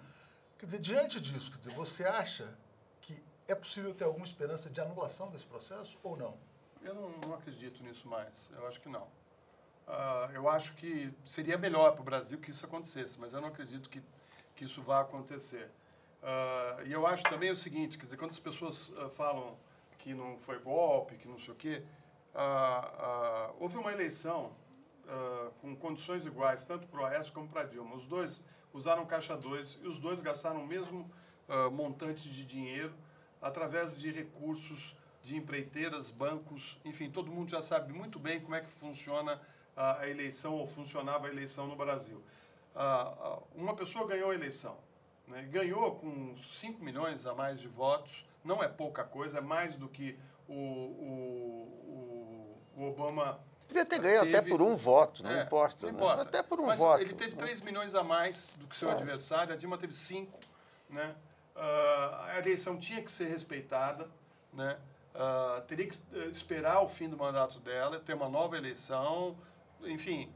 Quer dizer, diante disso, quer dizer, você acha que é possível ter alguma esperança de anulação desse processo ou não? Eu não acredito nisso mais. Eu acho que não. Eu acho que seria melhor para o Brasil que isso acontecesse, mas eu não acredito que isso vá acontecer. E eu acho também o seguinte, quer dizer, quando as pessoas falam que não foi golpe, que não sei o quê, houve uma eleição com condições iguais, tanto para o Aécio como para a Dilma. Os dois usaram caixa 2 e os dois gastaram o mesmo montante de dinheiro através de recursos de empreiteiras, bancos, enfim, todo mundo já sabe muito bem como é que funciona a eleição ou funcionava a eleição no Brasil. uma pessoa ganhou a eleição, né? Ganhou com 5 milhões a mais de votos, não é pouca coisa, é mais do que o Obama... Devia ter ganho até por um voto, não importa. Não importa. Né? Até por um Mas voto. ele teve 3 milhões a mais do que seu adversário, a Dilma teve 5, né? A eleição tinha que ser respeitada, né? Teria que esperar o fim do mandato dela, ter uma nova eleição, enfim,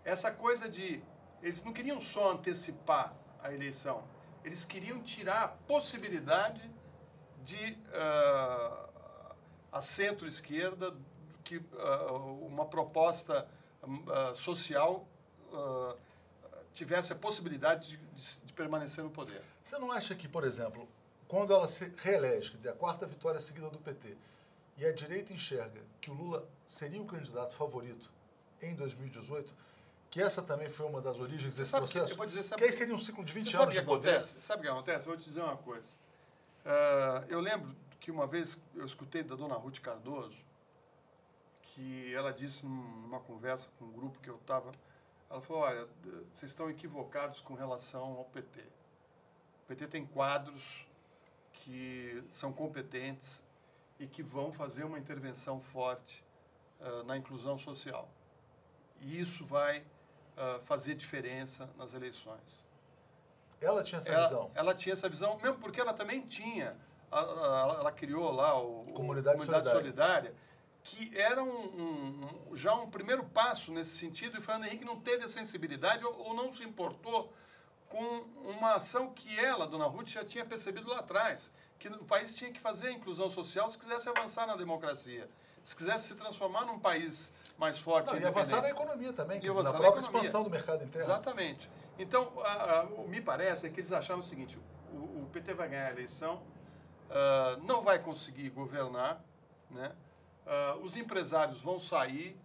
essa coisa de... Eles não queriam só antecipar a eleição, eles queriam tirar a possibilidade de a centro-esquerda, que uma proposta social tivesse a possibilidade de permanecer no poder. Você não acha que, por exemplo, quando ela se reelege, quer dizer, a 4ª vitória seguida do PT, e a direita enxerga que o Lula seria o candidato favorito em 2018, que essa também foi uma das origens desse processo, eu vou dizer, que aí seria um ciclo de 20 anos de poder? Sabe o que acontece? Eu vou te dizer uma coisa. Eu lembro que uma vez eu escutei da dona Ruth Cardoso, que ela disse numa conversa com um grupo que eu estava, ela falou, olha, vocês estão equivocados com relação ao PT. O PT tem quadros que são competentes e que vão fazer uma intervenção forte na inclusão social. E isso vai fazer diferença nas eleições. Ela tinha essa visão? Ela tinha essa visão, mesmo porque ela também tinha, ela criou lá o Comunidade Solidária, que era já um primeiro passo nesse sentido, e o Fernando Henrique não teve a sensibilidade ou não se importou com uma ação que ela, dona Ruth, já tinha percebido lá atrás, que o país tinha que fazer a inclusão social se quisesse avançar na democracia, se quisesse se transformar num país mais forte e independente. E avançar na economia também, E na própria expansão do mercado interno. Exatamente. Então, me parece que eles acharam o seguinte, o PT vai ganhar a eleição, não vai conseguir governar, né? Os empresários vão sair,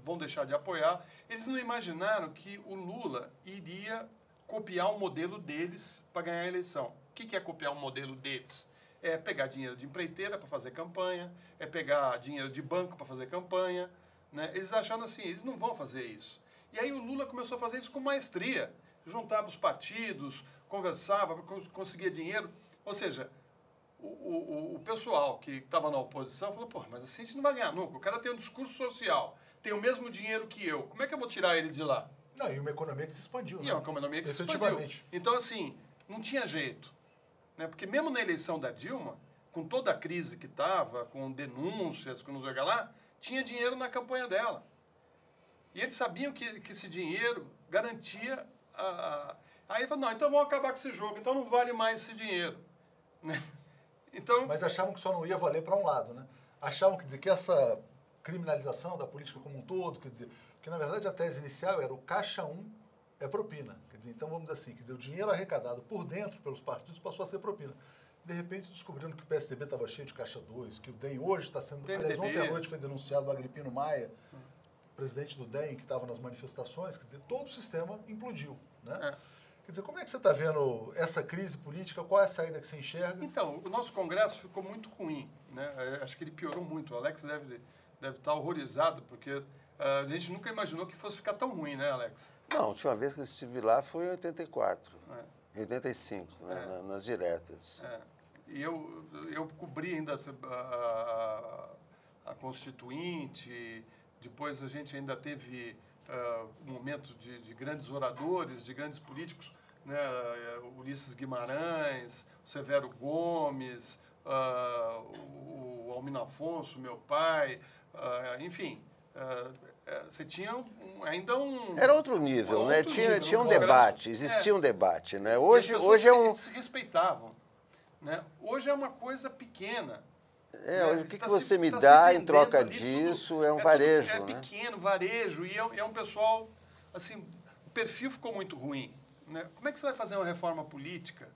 vão deixar de apoiar. Eles não imaginaram que o Lula iria copiar o modelo deles para ganhar a eleição. O que é copiar o modelo deles? É pegar dinheiro de empreiteira para fazer campanha, é pegar dinheiro de banco para fazer campanha, né? Eles acharam assim, eles não vão fazer isso. E aí o Lula começou a fazer isso com maestria. Juntava os partidos, conversava, conseguia dinheiro. Ou seja, o pessoal que estava na oposição falou, pô, mas assim a gente não vai ganhar nunca. O cara tem um discurso social, tem o mesmo dinheiro que eu. Como é que eu vou tirar ele de lá? Não, e uma economia que se expandiu, né? E uma economia que se expandiu. Então, assim, não tinha jeito. Né? Porque mesmo na eleição da Dilma, com toda a crise que estava, com denúncias, com não sei o que lá, tinha dinheiro na campanha dela. E eles sabiam que esse dinheiro garantia Aí ele falou, não, então vamos acabar com esse jogo, então não vale mais esse dinheiro. Né? Então... Mas achavam que só não ia valer para um lado, né? Achavam que essa criminalização da política como um todo, quer dizer, porque na verdade a tese inicial era o caixa 1 é propina. Quer dizer, então vamos dizer assim, quer dizer, o dinheiro arrecadado por dentro pelos partidos passou a ser propina. De repente descobriram que o PSDB estava cheio de caixa 2, que o DEM hoje está sendo... Aliás, ontem à noite foi denunciado o Agripino Maia, presidente do DEM, que estava nas manifestações, quer dizer, todo o sistema implodiu, né? Quer dizer, como é que você está vendo essa crise política? Qual é a saída que você enxerga? Então, o nosso Congresso ficou muito ruim, né? Acho que ele piorou muito. O Alex deve estar horrorizado, porque a gente nunca imaginou que fosse ficar tão ruim, né, Alex? Não, a última vez que eu estive lá foi em 84, em 85, né, nas diretas. E eu cobri ainda a Constituinte, depois a gente ainda teve um momento de grandes oradores, de grandes políticos, né? Ulisses Guimarães, o Severo Gomes, o Almino Afonso, meu pai, enfim, você tinha ainda um... Era outro nível, né? Tinha um debate, existia um debate, né? Hoje é um... se respeitavam, né? Hoje é uma coisa pequena. Hoje o que você me dá em troca disso é um varejo, né? É pequeno, varejo, e é um pessoal, assim, o perfil ficou muito ruim, né? Como é que você vai fazer uma reforma política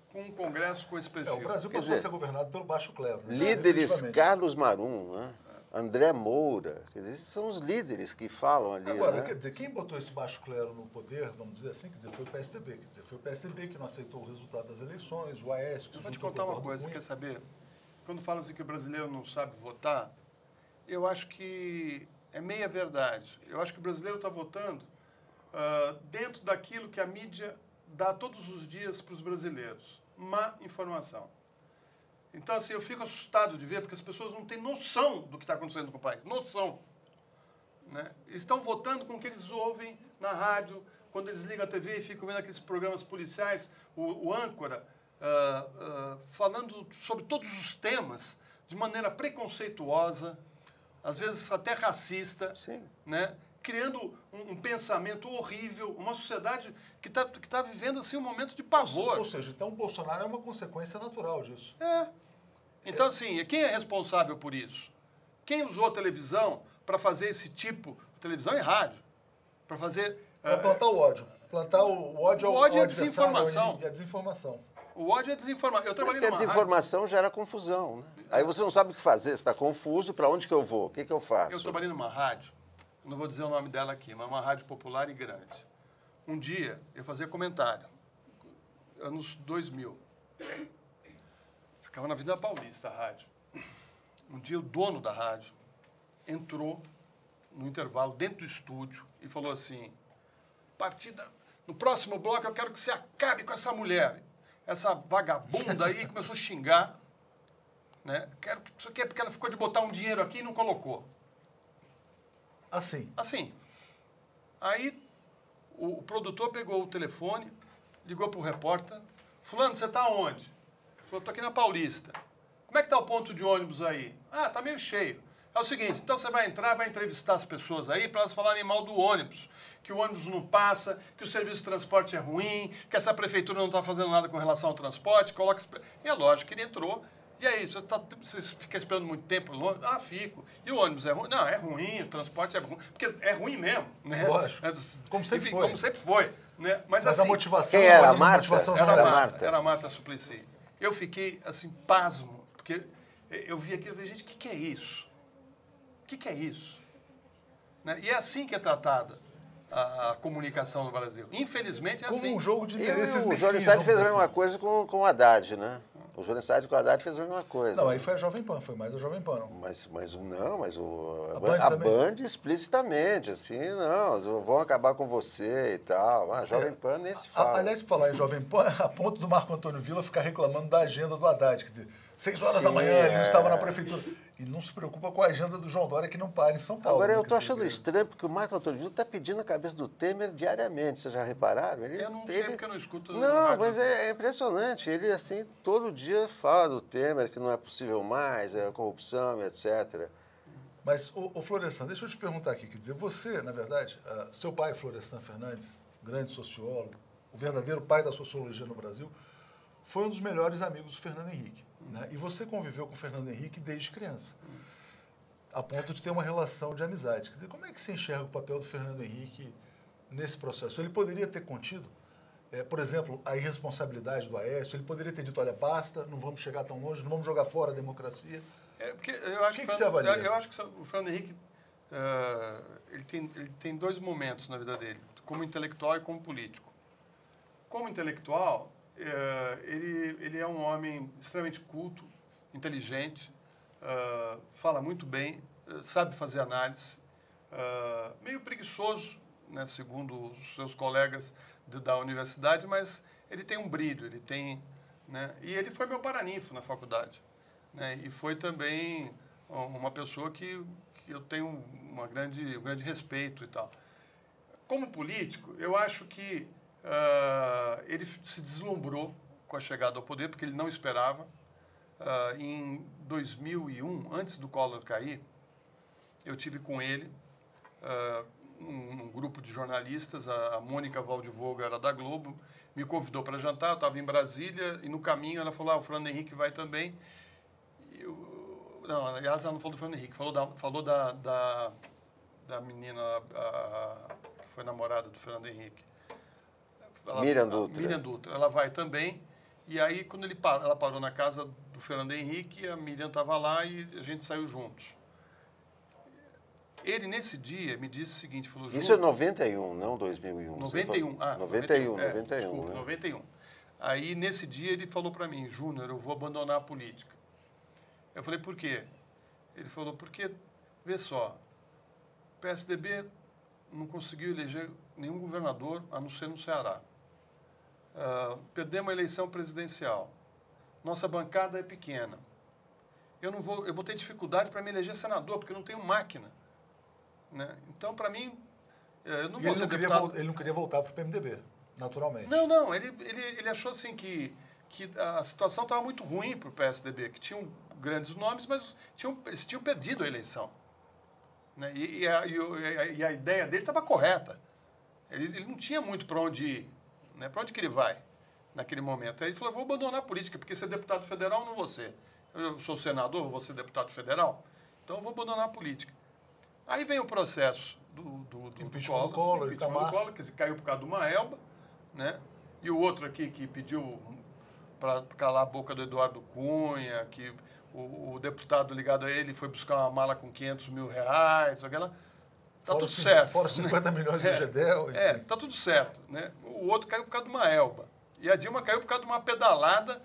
com um Congresso com esse perfil? O Brasil passou a ser governado pelo baixo clero. Né? Líderes, Carlos Marum, né? André Moura, quer dizer, esses são os líderes que falam ali. Agora, né? Quer dizer, quem botou esse baixo clero no poder, vamos dizer assim, quer dizer, foi o PSDB. Quer dizer, foi o PSDB que não aceitou o resultado das eleições, o Aécio... Eu vou te contar uma coisa, você quer saber? Quando falam assim que o brasileiro não sabe votar, eu acho que é meia verdade. Eu acho que o brasileiro está votando dentro daquilo que a mídia dá todos os dias para os brasileiros. Má informação. Então, assim, eu fico assustado de ver, porque as pessoas não têm noção do que está acontecendo com o país. Noção. Né? Estão votando com o que eles ouvem na rádio, quando eles ligam a TV e ficam vendo aqueles programas policiais, o âncora, falando sobre todos os temas de maneira preconceituosa, às vezes até racista, né? Criando um pensamento horrível, uma sociedade que tá vivendo assim, um momento de pavor. Ou seja, então o Bolsonaro é uma consequência natural disso. Então, assim, quem é responsável por isso? Quem usou a televisão para fazer esse tipo, televisão e rádio, para fazer... Para plantar o ódio. Plantar o ódio ao ódio e a desinformação. E a desinformação. O ódio é desinformação. Eu trabalhei numa rádio. A desinformação gera confusão. Né? Aí você não sabe o que fazer, você está confuso, para onde que eu vou? O que eu faço? Eu trabalhei numa rádio, não vou dizer o nome dela aqui, mas uma rádio popular e grande. Um dia, eu fazia comentário, anos 2000. Ficava na Avenida Paulista, a rádio. Um dia, o dono da rádio entrou no intervalo, dentro do estúdio, e falou assim, no próximo bloco eu quero que você acabe com essa mulher. Essa vagabunda aí começou a xingar. Né? Isso aqui é porque ela ficou de botar um dinheiro aqui e não colocou. Assim? Assim. Aí o produtor pegou o telefone, ligou para o repórter. Fulano, você está onde? Ele falou, estou aqui na Paulista. Como é que está o ponto de ônibus aí? Ah, está meio cheio. É o seguinte, então você vai entrar, vai entrevistar as pessoas aí para elas falarem mal do ônibus, que o ônibus não passa, que o serviço de transporte é ruim, que essa prefeitura não está fazendo nada com relação ao transporte. E é lógico que ele entrou. E aí, você fica esperando muito tempo no ônibus? Ah, fico. E o ônibus é ruim? Não, é ruim, o transporte é ruim. Porque é ruim mesmo. Né? Lógico. Como sempre foi. Como sempre foi. Né? Mas assim, a motivação... Quem era? A Marta? Motivação Era a Marta Suplicy. Eu fiquei, assim, pasmo. Porque eu vi aquilo e falei, gente, o que é isso? O que é isso? Né? E é assim que é tratada a comunicação no Brasil. Infelizmente é assim. Como um jogo de interesses mesquinhos. O Jônio Saad fez a mesma coisa com o Haddad, né? O Jônio Saad com o Haddad fez a mesma coisa. Não, aí foi a Jovem Pan, foi mais a Jovem Pan, não. Mas a Band explicitamente, assim, não, vão acabar com você e tal. A Jovem Pan nem se fala. Aliás, falar em Jovem Pan, a ponto do Marco Antônio Villa ficar reclamando da agenda do Haddad, quer dizer, 6 horas da manhã ele não estava na prefeitura. E não se preocupa com a agenda do João Dória que não para em São Paulo. Agora, eu estou achando estranho, porque o Marco Antônio Villa está pedindo a cabeça do Temer diariamente. Vocês já repararam? Eu não sei porque eu não escuto. Não, mas é impressionante. Ele, assim, todo dia fala do Temer, que não é possível mais, é corrupção, etc. Mas, ô Florestan, deixa eu te perguntar aqui. Quer dizer, você, na verdade, seu pai, Florestan Fernandes, grande sociólogo, o verdadeiro pai da sociologia no Brasil, foi um dos melhores amigos do Fernando Henrique. Né? E você conviveu com o Fernando Henrique desde criança, a ponto de ter uma relação de amizade. Quer dizer, como é que se enxerga o papel do Fernando Henrique nesse processo? Ele poderia ter contido, por exemplo, a irresponsabilidade do Aécio, ele poderia ter dito, olha, basta, não vamos chegar tão longe, não vamos jogar fora a democracia. Porque eu acho que você avalia? Eu acho que o Fernando Henrique ele tem dois momentos na vida dele, como intelectual e como político. Como intelectual, ele é um homem extremamente culto, inteligente, fala muito bem, sabe fazer análise, meio preguiçoso, né, segundo os seus colegas da universidade, mas ele tem um brilho, ele tem, né, e ele foi meu paraninfo na faculdade, né, e foi também uma pessoa que eu tenho um grande respeito e tal. Como político, eu acho que ele se deslumbrou com a chegada ao poder, porque ele não esperava. Em 2001, antes do Collor cair, eu tive com ele um grupo de jornalistas, a Mônica Valdivoga era da Globo, me convidou para jantar, eu estava em Brasília, e no caminho ela falou, o Fernando Henrique vai também. Não, aliás, ela não falou do Fernando Henrique, falou da menina que foi namorada do Fernando Henrique. Miriam Dutra. Miriam Dutra. Ela vai também. E aí, quando ela parou na casa do Fernando Henrique, a Miriam estava lá e a gente saiu juntos. Ele, nesse dia, me disse o seguinte, falou... Isso é 91, não 2001. 91. 91. Desculpa, né? 91. Aí, nesse dia, ele falou para mim, Júnior, eu vou abandonar a política. Eu falei, por quê? Ele falou, porque, vê só, o PSDB não conseguiu eleger nenhum governador, a não ser no Ceará. Perdemos a eleição presidencial. Nossa bancada é pequena. Eu vou ter dificuldade para me eleger senador, porque eu não tenho máquina. Né? Então, para mim, eu não vou ser deputado. Ele não queria voltar para o PMDB, naturalmente. Não. Ele achou assim que a situação estava muito ruim para o PSDB, que tinham grandes nomes, mas eles tinham perdido a eleição. Né? E a ideia dele estava correta. Ele não tinha muito para onde ir. Né? Para onde que ele vai naquele momento? Aí ele falou, vou abandonar a política, porque ser deputado federal não vou ser. Eu sou senador, vou ser deputado federal, então eu vou abandonar a política. Aí vem o processo do impeachment do Collor, que caiu por causa de uma Elba, né? E o outro aqui que pediu para calar a boca do Eduardo Cunha, que o deputado ligado a ele foi buscar uma mala com 500 mil reais, aquela... Tá tudo certo. Fora 50 milhões do Gedel. Tá tudo certo. Né? O outro caiu por causa de uma Elba. E a Dilma caiu por causa de uma pedalada,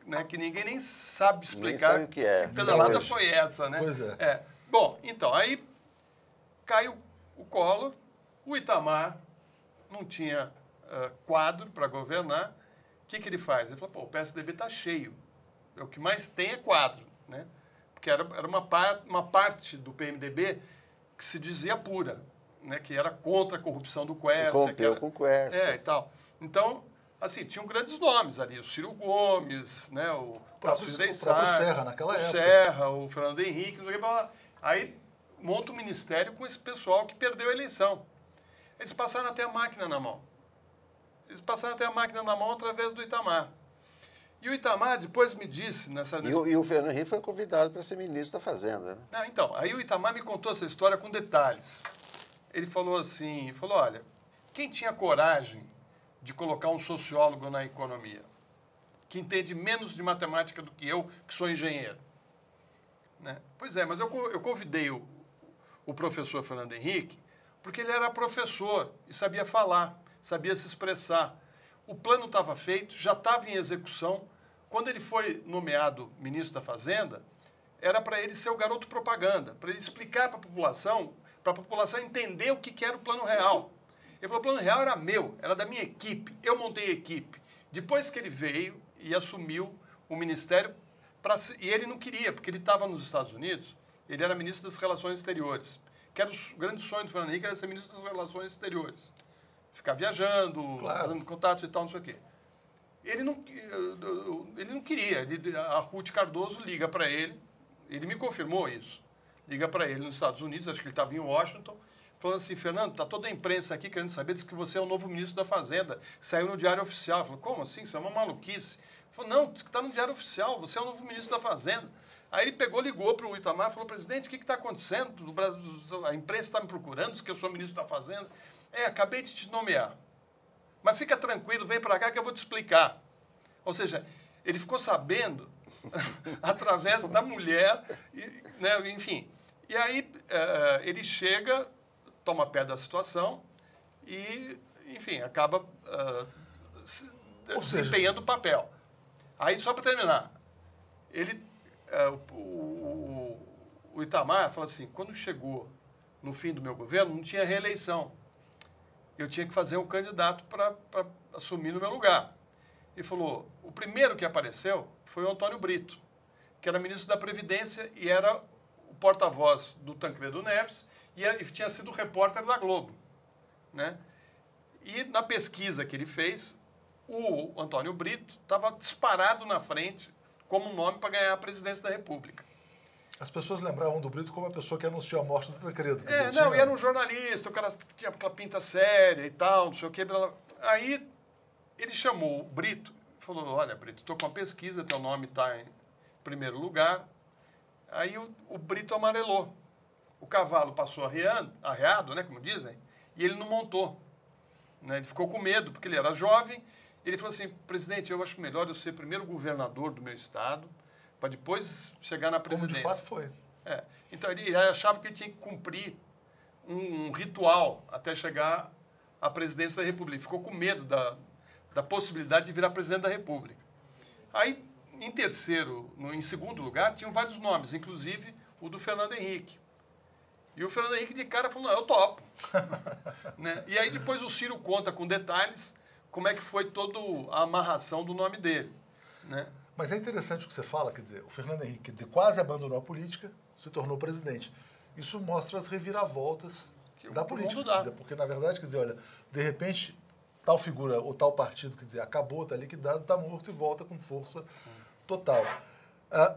né, que ninguém nem sabe explicar. Nem sabe o que é. Que pedalada foi essa, né? Pois é. Bom, então, aí caiu o Collor, o Itamar não tinha quadro para governar. O que ele faz? Ele falou, o PSDB está cheio. O que mais tem é quadro. Né? Porque era uma parte do PMDB que se dizia pura, né? Que era contra a corrupção do Quércia. Rompeu com o Quércia. E tal. Então, assim, tinham grandes nomes ali, o Ciro Gomes, né? O próprio Serra, naquela época. O Serra, o Fernando Henrique, não sei o que. Aí monta um ministério com esse pessoal que perdeu a eleição. Eles passaram até a máquina na mão. Através do Itamar. E o Itamar depois me disse... E o Fernando Henrique foi convidado para ser ministro da Fazenda. Né? Não, então, aí o Itamar me contou essa história com detalhes. Ele falou assim, olha, quem tinha coragem de colocar um sociólogo na economia, que entende menos de matemática do que eu, que sou engenheiro? Né? Pois é, mas eu convidei o professor Fernando Henrique porque ele era professor e sabia falar, sabia se expressar. O plano estava feito, já estava em execução. Quando ele foi nomeado ministro da Fazenda, era para ele ser o garoto propaganda, para ele explicar para a população entender o que era o plano real. Ele falou, o plano real era meu, era da minha equipe, eu montei a equipe. Depois que ele veio e assumiu o ministério, e ele não queria, porque ele estava nos Estados Unidos, ele era ministro das Relações Exteriores, que era o grande sonho do Fernando Henrique, era ser ministro das Relações Exteriores. Ficar viajando, fazendo contatos e tal, não sei o quê. Ele não queria. A Ruth Cardoso liga para ele, ele me confirmou isso, liga para ele nos Estados Unidos, acho que ele estava em Washington, falando assim, Fernando, está toda a imprensa aqui querendo saber, diz que você é o novo ministro da Fazenda, saiu no Diário Oficial. Eu falei, como assim? Isso é uma maluquice. Ele falou, não, diz que está no Diário Oficial, você é o novo ministro da Fazenda. Aí ele ligou para o Itamar e falou, presidente, o que está acontecendo? O Brasil, a imprensa está me procurando, diz que eu sou ministro da Fazenda. Acabei de te nomear. Mas fica tranquilo, vem para cá que eu vou te explicar. Ou seja, ele ficou sabendo através da mulher, né, enfim. E aí ele chega, toma pé da situação e, enfim, acaba desempenhando o papel. Aí, só para terminar, o Itamar fala assim, quando chegou no fim do meu governo, não tinha reeleição. Eu tinha que fazer um candidato para assumir no meu lugar. E falou, o primeiro que apareceu foi o Antônio Brito, que era ministro da Previdência e era o porta-voz do Tancredo Neves e tinha sido repórter da Globo. Né? E na pesquisa que ele fez, o Antônio Brito estava disparado na frente como nome para ganhar a presidência da República. As pessoas lembravam do Brito como a pessoa que anunciou a morte do Tancredo. E era um jornalista, o cara tinha aquela pinta séria e tal, não sei o quê. Aí ele chamou o Brito e falou, olha, Brito, estou com uma pesquisa, teu nome está em primeiro lugar. Aí o Brito amarelou. O cavalo passou arreado, né, como dizem, e ele não montou. Né? Ele ficou com medo, porque ele era jovem. Ele falou assim, presidente, eu acho melhor eu ser primeiro governador do meu estado, para depois chegar na presidência. Como de fato foi. Então, ele achava que ele tinha que cumprir um ritual até chegar à presidência da República. Ele ficou com medo da possibilidade de virar presidente da República. Aí, em segundo lugar, tinham vários nomes, inclusive o do Fernando Henrique. E o Fernando Henrique de cara falou, não, eu topo. Né? E aí depois o Ciro conta com detalhes como é que foi toda a amarração do nome dele. Né? Mas é interessante o que você fala, quer dizer, o Fernando Henrique, quer dizer, quase abandonou a política, se tornou presidente. Isso mostra as reviravoltas da política. Quer dizer, porque, na verdade, quer dizer, olha, de repente, tal figura ou tal partido, quer dizer, acabou, está liquidado, está morto e volta com força total.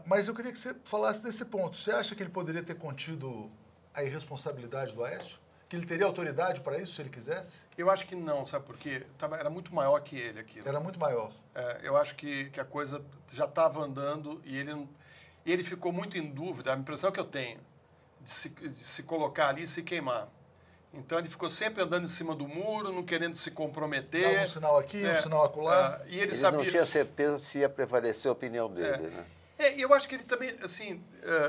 Mas eu queria que você falasse desse ponto. Você acha que ele poderia ter contido a irresponsabilidade do Aécio? Que ele teria autoridade para isso, se ele quisesse? Eu acho que não, sabe por quê? Era muito maior que ele aquilo. Era muito maior. Eu acho que a coisa já estava andando e ele ficou muito em dúvida. A impressão que eu tenho de se colocar ali e se queimar. Então, ele ficou sempre andando em cima do muro, não querendo se comprometer. Dava um sinal aqui, um sinal acolá. E ele não tinha certeza se ia prevalecer a opinião dele, né? Eu acho que ele também, assim,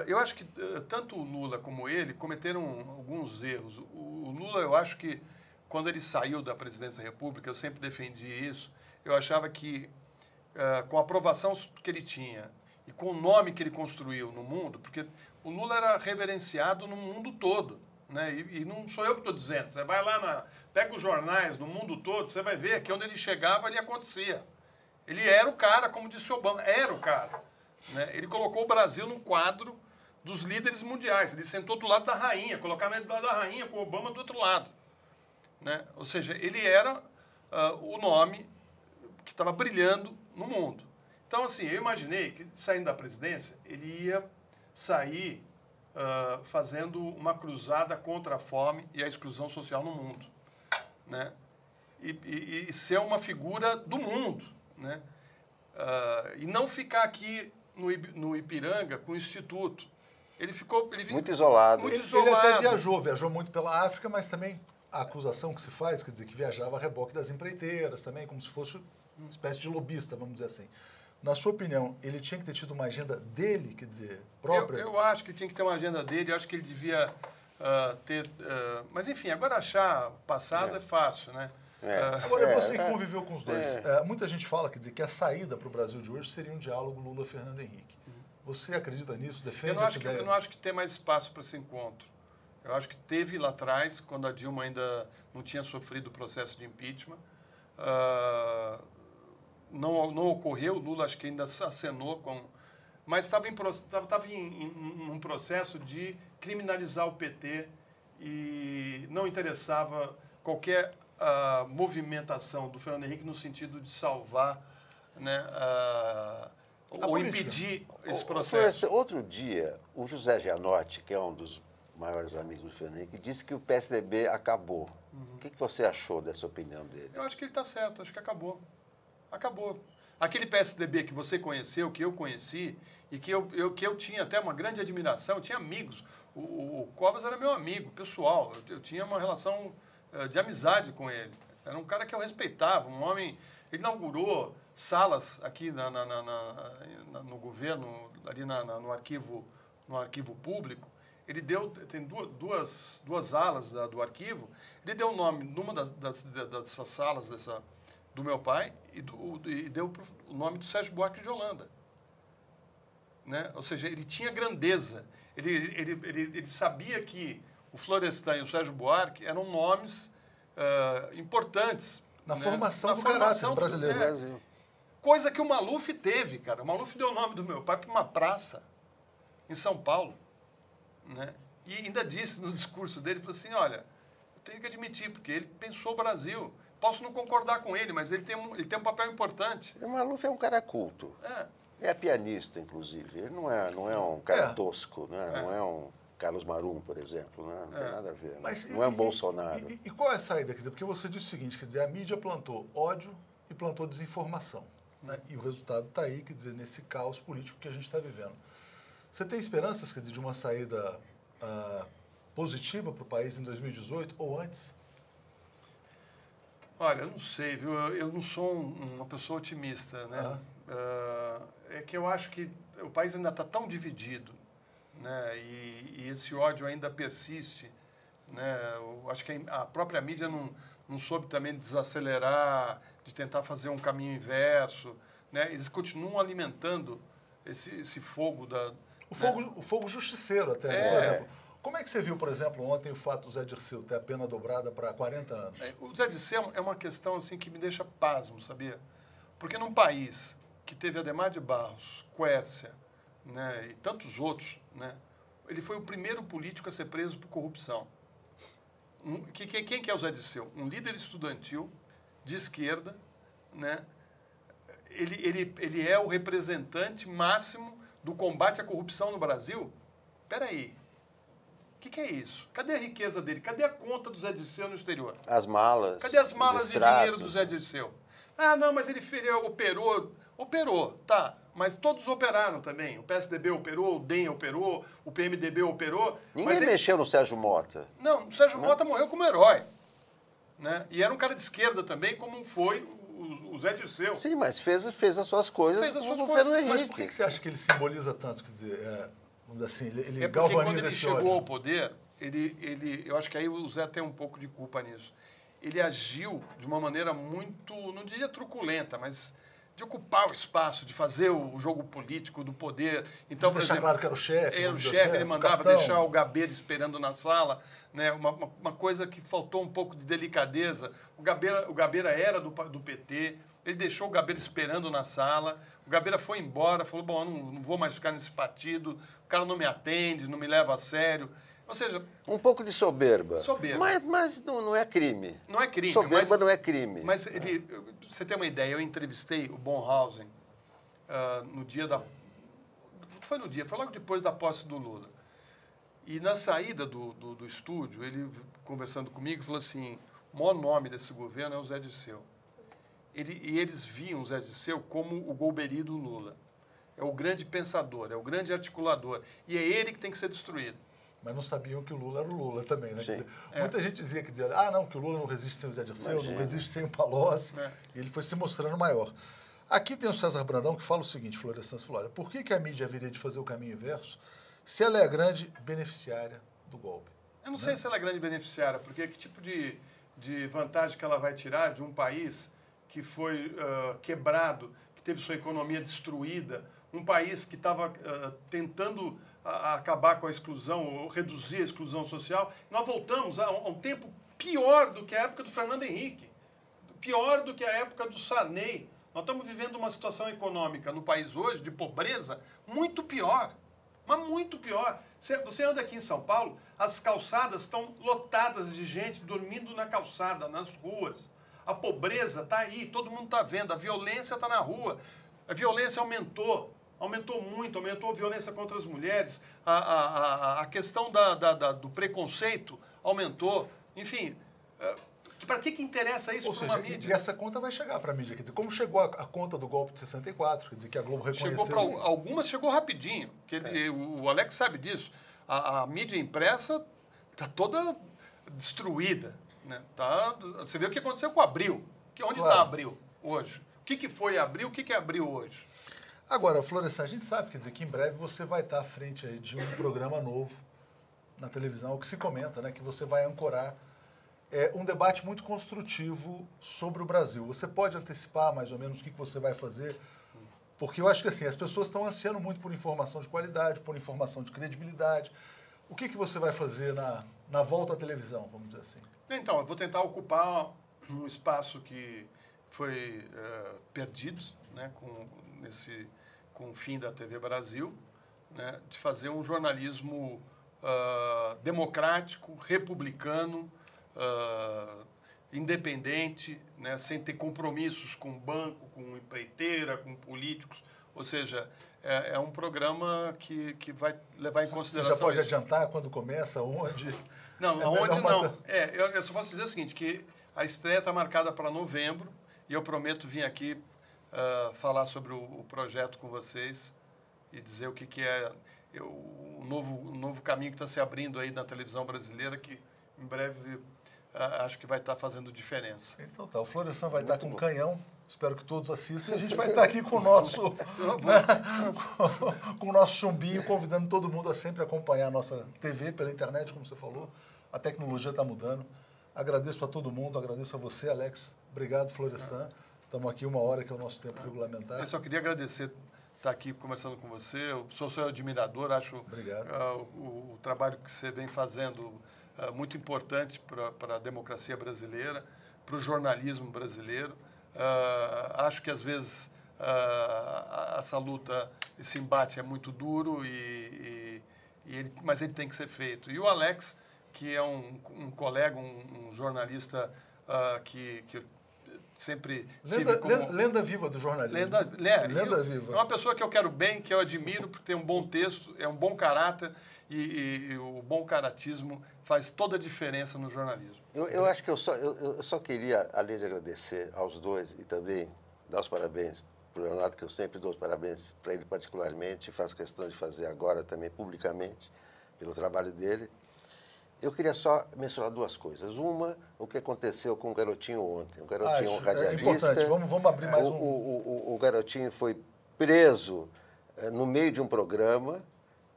eu acho que tanto o Lula como ele cometeram alguns erros. O Lula, eu acho que, quando ele saiu da presidência da República, eu sempre defendi isso, eu achava que, com a aprovação que ele tinha e com o nome que ele construiu no mundo, porque o Lula era reverenciado no mundo todo, né? E não sou eu que estou dizendo, você vai lá, pega os jornais no mundo todo, você vai ver que onde ele chegava, ali acontecia. Ele era o cara, como disse Obama, era o cara. Né? Ele colocou o Brasil no quadro dos líderes mundiais. Ele sentou do lado da rainha, colocava ele do lado da rainha, com o Obama do outro lado. Né? Ou seja, ele era o nome que estava brilhando no mundo. Então, assim, eu imaginei que, saindo da presidência, ele ia sair fazendo uma cruzada contra a fome e a exclusão social no mundo. Né? E ser uma figura do mundo. Né? E não ficar aqui no Ipiranga com o Instituto. Ele ficou... muito isolado. Ele até viajou muito pela África, mas também a acusação que se faz, quer dizer, que viajava a reboque das empreiteiras também, como se fosse uma espécie de lobista, vamos dizer assim. Na sua opinião, ele tinha que ter tido uma agenda dele, quer dizer, própria? Eu acho que tinha que ter uma agenda dele, eu acho que ele devia ter... mas, enfim, agora achar passado é fácil, né? Agora, você que conviveu com os dois, muita gente fala, quer dizer, que a saída para o Brasil de hoje seria um diálogo Lula-Fernando Henrique. Você acredita nisso? Defende essa ideia? Eu não acho que tem mais espaço para esse encontro. Eu acho que teve lá atrás, quando a Dilma ainda não tinha sofrido o processo de impeachment. Não ocorreu, o Lula acho que ainda acenou com... Mas estava em um processo de criminalizar o PT e não interessava qualquer movimentação do Fernando Henrique no sentido de salvar, né, ou impedir esse processo. Outro dia, o José Gianotti, que é um dos maiores amigos do Fernando Henrique, disse que o PSDB acabou. O que você achou dessa opinião dele? Eu acho que ele está certo, acho que acabou. Acabou. Aquele PSDB que você conheceu, que eu conheci, e que eu tinha até uma grande admiração, eu tinha amigos. O Covas era meu amigo, pessoal. Eu tinha uma relação de amizade com ele. Era um cara que eu respeitava, um homem... Ele inaugurou salas aqui no governo, ali no arquivo público. Ele tem duas alas do arquivo. Ele deu o nome numa dessas salas do meu pai e deu o nome do Sérgio Buarque de Holanda. Né? Ou seja, ele tinha grandeza. Ele sabia que o Florestan e o Sérgio Buarque eram nomes importantes. Na né? formação do caráter brasileiro. Coisa que o Maluf teve, cara. O Maluf deu o nome do meu pai para uma praça em São Paulo. Né? E ainda disse no discurso dele, falou assim, olha, eu tenho que admitir, porque ele pensou o Brasil. Posso não concordar com ele, mas ele tem um papel importante. O Maluf é um cara culto. É pianista, inclusive. Ele não é um cara tosco, né? Não é um Carlos Marum, por exemplo. Né? Não tem nada a ver. Mas, não é um Bolsonaro. E qual é a saída? Quer dizer, porque você disse o seguinte, quer dizer, a mídia plantou ódio e plantou desinformação. Né? E o resultado está aí, quer dizer, nesse caos político que a gente está vivendo. Você tem esperanças, quer dizer, de uma saída positiva para o país em 2018 ou antes? Olha, eu não sei, viu? Eu não sou uma pessoa otimista, né? É que eu acho que o país ainda está tão dividido, né? E esse ódio ainda persiste, né? Eu acho que a própria mídia não soube também desacelerar, de tentar fazer um caminho inverso, né? Eles continuam alimentando esse fogo da... O fogo justiceiro até, por exemplo. Como é que você viu, por exemplo, ontem o fato do Zé Dirceu ter a pena dobrada para 40 anos? O Zé Dirceu é uma questão assim que me deixa pasmo, sabia? Porque num país que teve Adhemar de Barros, Quércia, né, e tantos outros, né, ele foi o primeiro político a ser preso por corrupção. Quem que é o Zé Dirceu? Um líder estudantil de esquerda, né? Ele é o representante máximo do combate à corrupção no Brasil? Espera aí. O que é isso? Cadê a riqueza dele? Cadê a conta do Zé Dirceu no exterior? As malas. Cadê as malas de dinheiro do Zé Dirceu? Ah, não, mas ele operou. Operou, tá. Mas todos operaram também. O PSDB operou, o DEM operou, o PMDB operou. Ninguém mexeu no Sérgio Mota. Não, o Sérgio Mota morreu como herói. Né? E era um cara de esquerda também, como foi o Zé Dirceu. Sim, mas fez as suas coisas Fez as com o suas governo coisas. Henrique. Mas por que você acha que ele simboliza tanto? Quer dizer, assim, ele É porque quando galvaniza ele esse chegou ódio. ao poder, eu acho que aí o Zé tem um pouco de culpa nisso. Ele agiu de uma maneira muito, não diria truculenta, mas de ocupar o espaço, de fazer o jogo político do poder. Então, por deixar exemplo, claro que era o chefe. era o chefe, ele mandava capitão. deixar o Gabeira esperando na sala, né? Uma coisa que faltou um pouco de delicadeza. O Gabeira era do PT, ele deixou o Gabeira esperando na sala, o Gabeira foi embora, falou, bom, eu não vou mais ficar nesse partido, o cara não me atende, não me leva a sério. Ou seja... Um pouco de soberba. Soberba. Mas não é crime. Não é crime. Soberba não é crime. Mas pra você ter uma ideia, eu entrevistei o Bonhausen no dia da... Foi logo depois da posse do Lula. E na saída do estúdio, ele conversando comigo, falou assim, o maior nome desse governo é o Zé Dirceu. E eles viam o Zé Dirceu como o Golbery do Lula. É o grande pensador, é o grande articulador. E é ele que tem que ser destruído. Mas não sabiam que o Lula era o Lula também, né? Sim. Quer dizer, muita gente dizia que o Lula não resiste sem o Zé Dirceu, não resiste sem o Palocci. E ele foi se mostrando maior. Aqui tem o César Brandão que fala o seguinte, Florestan, falou, olha, por que a mídia haveria de fazer o caminho inverso se ela é a grande beneficiária do golpe? Eu não sei se ela é grande beneficiária, porque que tipo de vantagem que ela vai tirar de um país que foi quebrado, que teve sua economia destruída, um país que estava tentando acabar com a exclusão, ou reduzir a exclusão social. Nós voltamos a um tempo pior do que a época do Fernando Henrique, pior do que a época do Sarney. Nós estamos vivendo uma situação econômica no país hoje, de pobreza, muito pior. Mas muito pior. Você anda aqui em São Paulo, as calçadas estão lotadas de gente dormindo na calçada, nas ruas. A pobreza está aí, todo mundo está vendo. A violência está na rua. A violência aumentou muito, aumentou a violência contra as mulheres. A questão do preconceito aumentou. Enfim, para que interessa isso para uma mídia? E essa conta vai chegar para a mídia. Quer dizer, como chegou a conta do golpe de 64, quer dizer, que a Globo reconheceu... Algumas chegou rapidinho. O Alex sabe disso. A mídia impressa está toda destruída. Né? Você vê o que aconteceu com o Abril. Onde está Abril hoje? O que foi Abril? O que é Abril hoje? Agora, Florestan, a gente sabe, quer dizer, que em breve você vai estar à frente aí de um programa novo na televisão, o que se comenta, né, que você vai ancorar um debate muito construtivo sobre o Brasil. Você pode antecipar mais ou menos o que você vai fazer? Porque eu acho que assim, as pessoas estão ansiando muito por informação de qualidade, por informação de credibilidade. O que você vai fazer na volta à televisão, vamos dizer assim? Então, eu vou tentar ocupar um espaço que foi perdido, né, com o fim da TV Brasil, né, de fazer um jornalismo democrático, republicano, independente, né, sem ter compromissos com banco, com empreiteira, com políticos. Ou seja, é um programa que vai levar em consideração. Você já pode isso. adiantar quando começa, onde? Não, aonde não. Eu só posso dizer o seguinte, que a estreia está marcada para novembro e eu prometo vir aqui falar sobre o projeto com vocês e dizer o que é o novo caminho que está se abrindo aí na televisão brasileira, que em breve acho que vai estar fazendo diferença. Então tá, o Florestan vai estar com um canhão, espero que todos assistam, e a gente vai estar aqui com o nosso, com o nosso chumbinho, convidando todo mundo a sempre acompanhar a nossa TV pela internet, como você falou. A tecnologia está mudando. Agradeço a todo mundo, agradeço a você, Alex. Obrigado, Florestan. Estamos aqui 1 hora, que é o nosso tempo regulamentar. Eu só queria agradecer estar aqui conversando com você. Eu sou seu admirador, acho o trabalho que você vem fazendo muito importante para a democracia brasileira, para o jornalismo brasileiro. Acho que, às vezes, essa luta, esse embate é muito duro, mas ele tem que ser feito. E o Alex, que é um colega, um jornalista que eu sempre tive como... Lenda viva do jornalismo. Lenda viva. É uma pessoa que eu quero bem, que eu admiro, porque tem um bom texto, é um bom caráter, e o bom caratismo faz toda a diferença no jornalismo. Eu acho que eu só queria, além de agradecer aos dois e também dar os parabéns para o Leonardo, que eu sempre dou os parabéns para ele particularmente, e faço questão de fazer agora também publicamente, pelo trabalho dele. Eu queria só mencionar duas coisas. Uma, o que aconteceu com o garotinho ontem. O garotinho radialista. É importante, vamos abrir mais o garotinho foi preso no meio de um programa.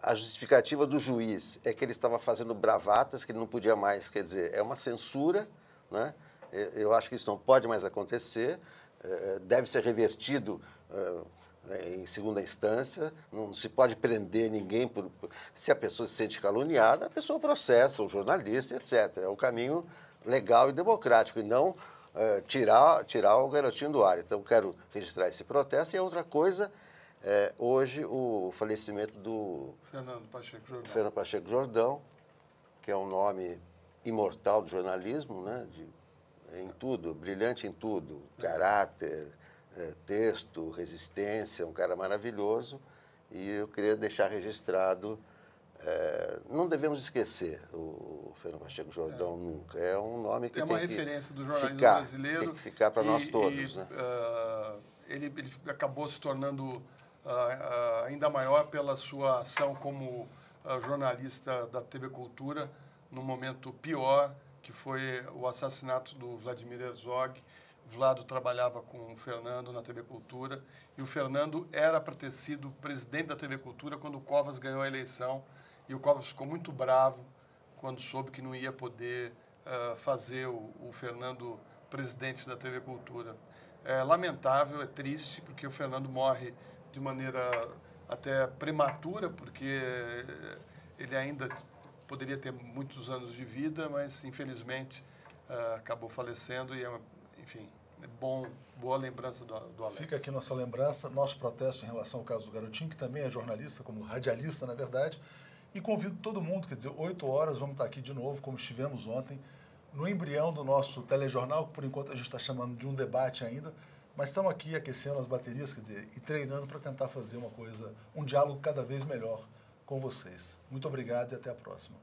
A justificativa do juiz é que ele estava fazendo bravatas, que ele não podia mais, quer dizer, é uma censura, né? Eu acho que isso não pode mais acontecer, deve ser revertido em segunda instância, não se pode prender ninguém se a pessoa se sente caluniada, a pessoa processa o jornalista, etc. É o caminho legal e democrático, e não tirar o garotinho do ar. Então, quero registrar esse protesto. E a outra coisa, hoje, o falecimento do Fernando Pacheco Jordão, que é um nome imortal do jornalismo, né? Em tudo, brilhante em tudo, caráter, texto, resistência, um cara maravilhoso, e eu queria deixar registrado, não devemos esquecer o Fernando Pacheco Jordão nunca, é um nome que tem uma referência do jornalismo brasileiro, tem que ficar para nós todos. Né? Ele acabou se tornando ainda maior pela sua ação como jornalista da TV Cultura, no momento pior, que foi o assassinato do Vladimir Herzog. O Vlado trabalhava com o Fernando na TV Cultura, e o Fernando era para ter sido presidente da TV Cultura quando o Covas ganhou a eleição, e o Covas ficou muito bravo quando soube que não ia poder fazer o Fernando presidente da TV Cultura. É lamentável, é triste, porque o Fernando morre de maneira até prematura, porque ele ainda poderia ter muitos anos de vida, mas, infelizmente, acabou falecendo, e enfim, boa lembrança do Alex. Fica aqui nossa lembrança, nosso protesto em relação ao caso do garotinho, que também é jornalista, como radialista, na verdade, e convido todo mundo, quer dizer, 8 horas, vamos estar aqui de novo, como estivemos ontem, no embrião do nosso telejornal, que por enquanto a gente está chamando de um debate ainda, mas estamos aqui aquecendo as baterias, quer dizer, e treinando para tentar fazer um diálogo cada vez melhor com vocês. Muito obrigado e até a próxima.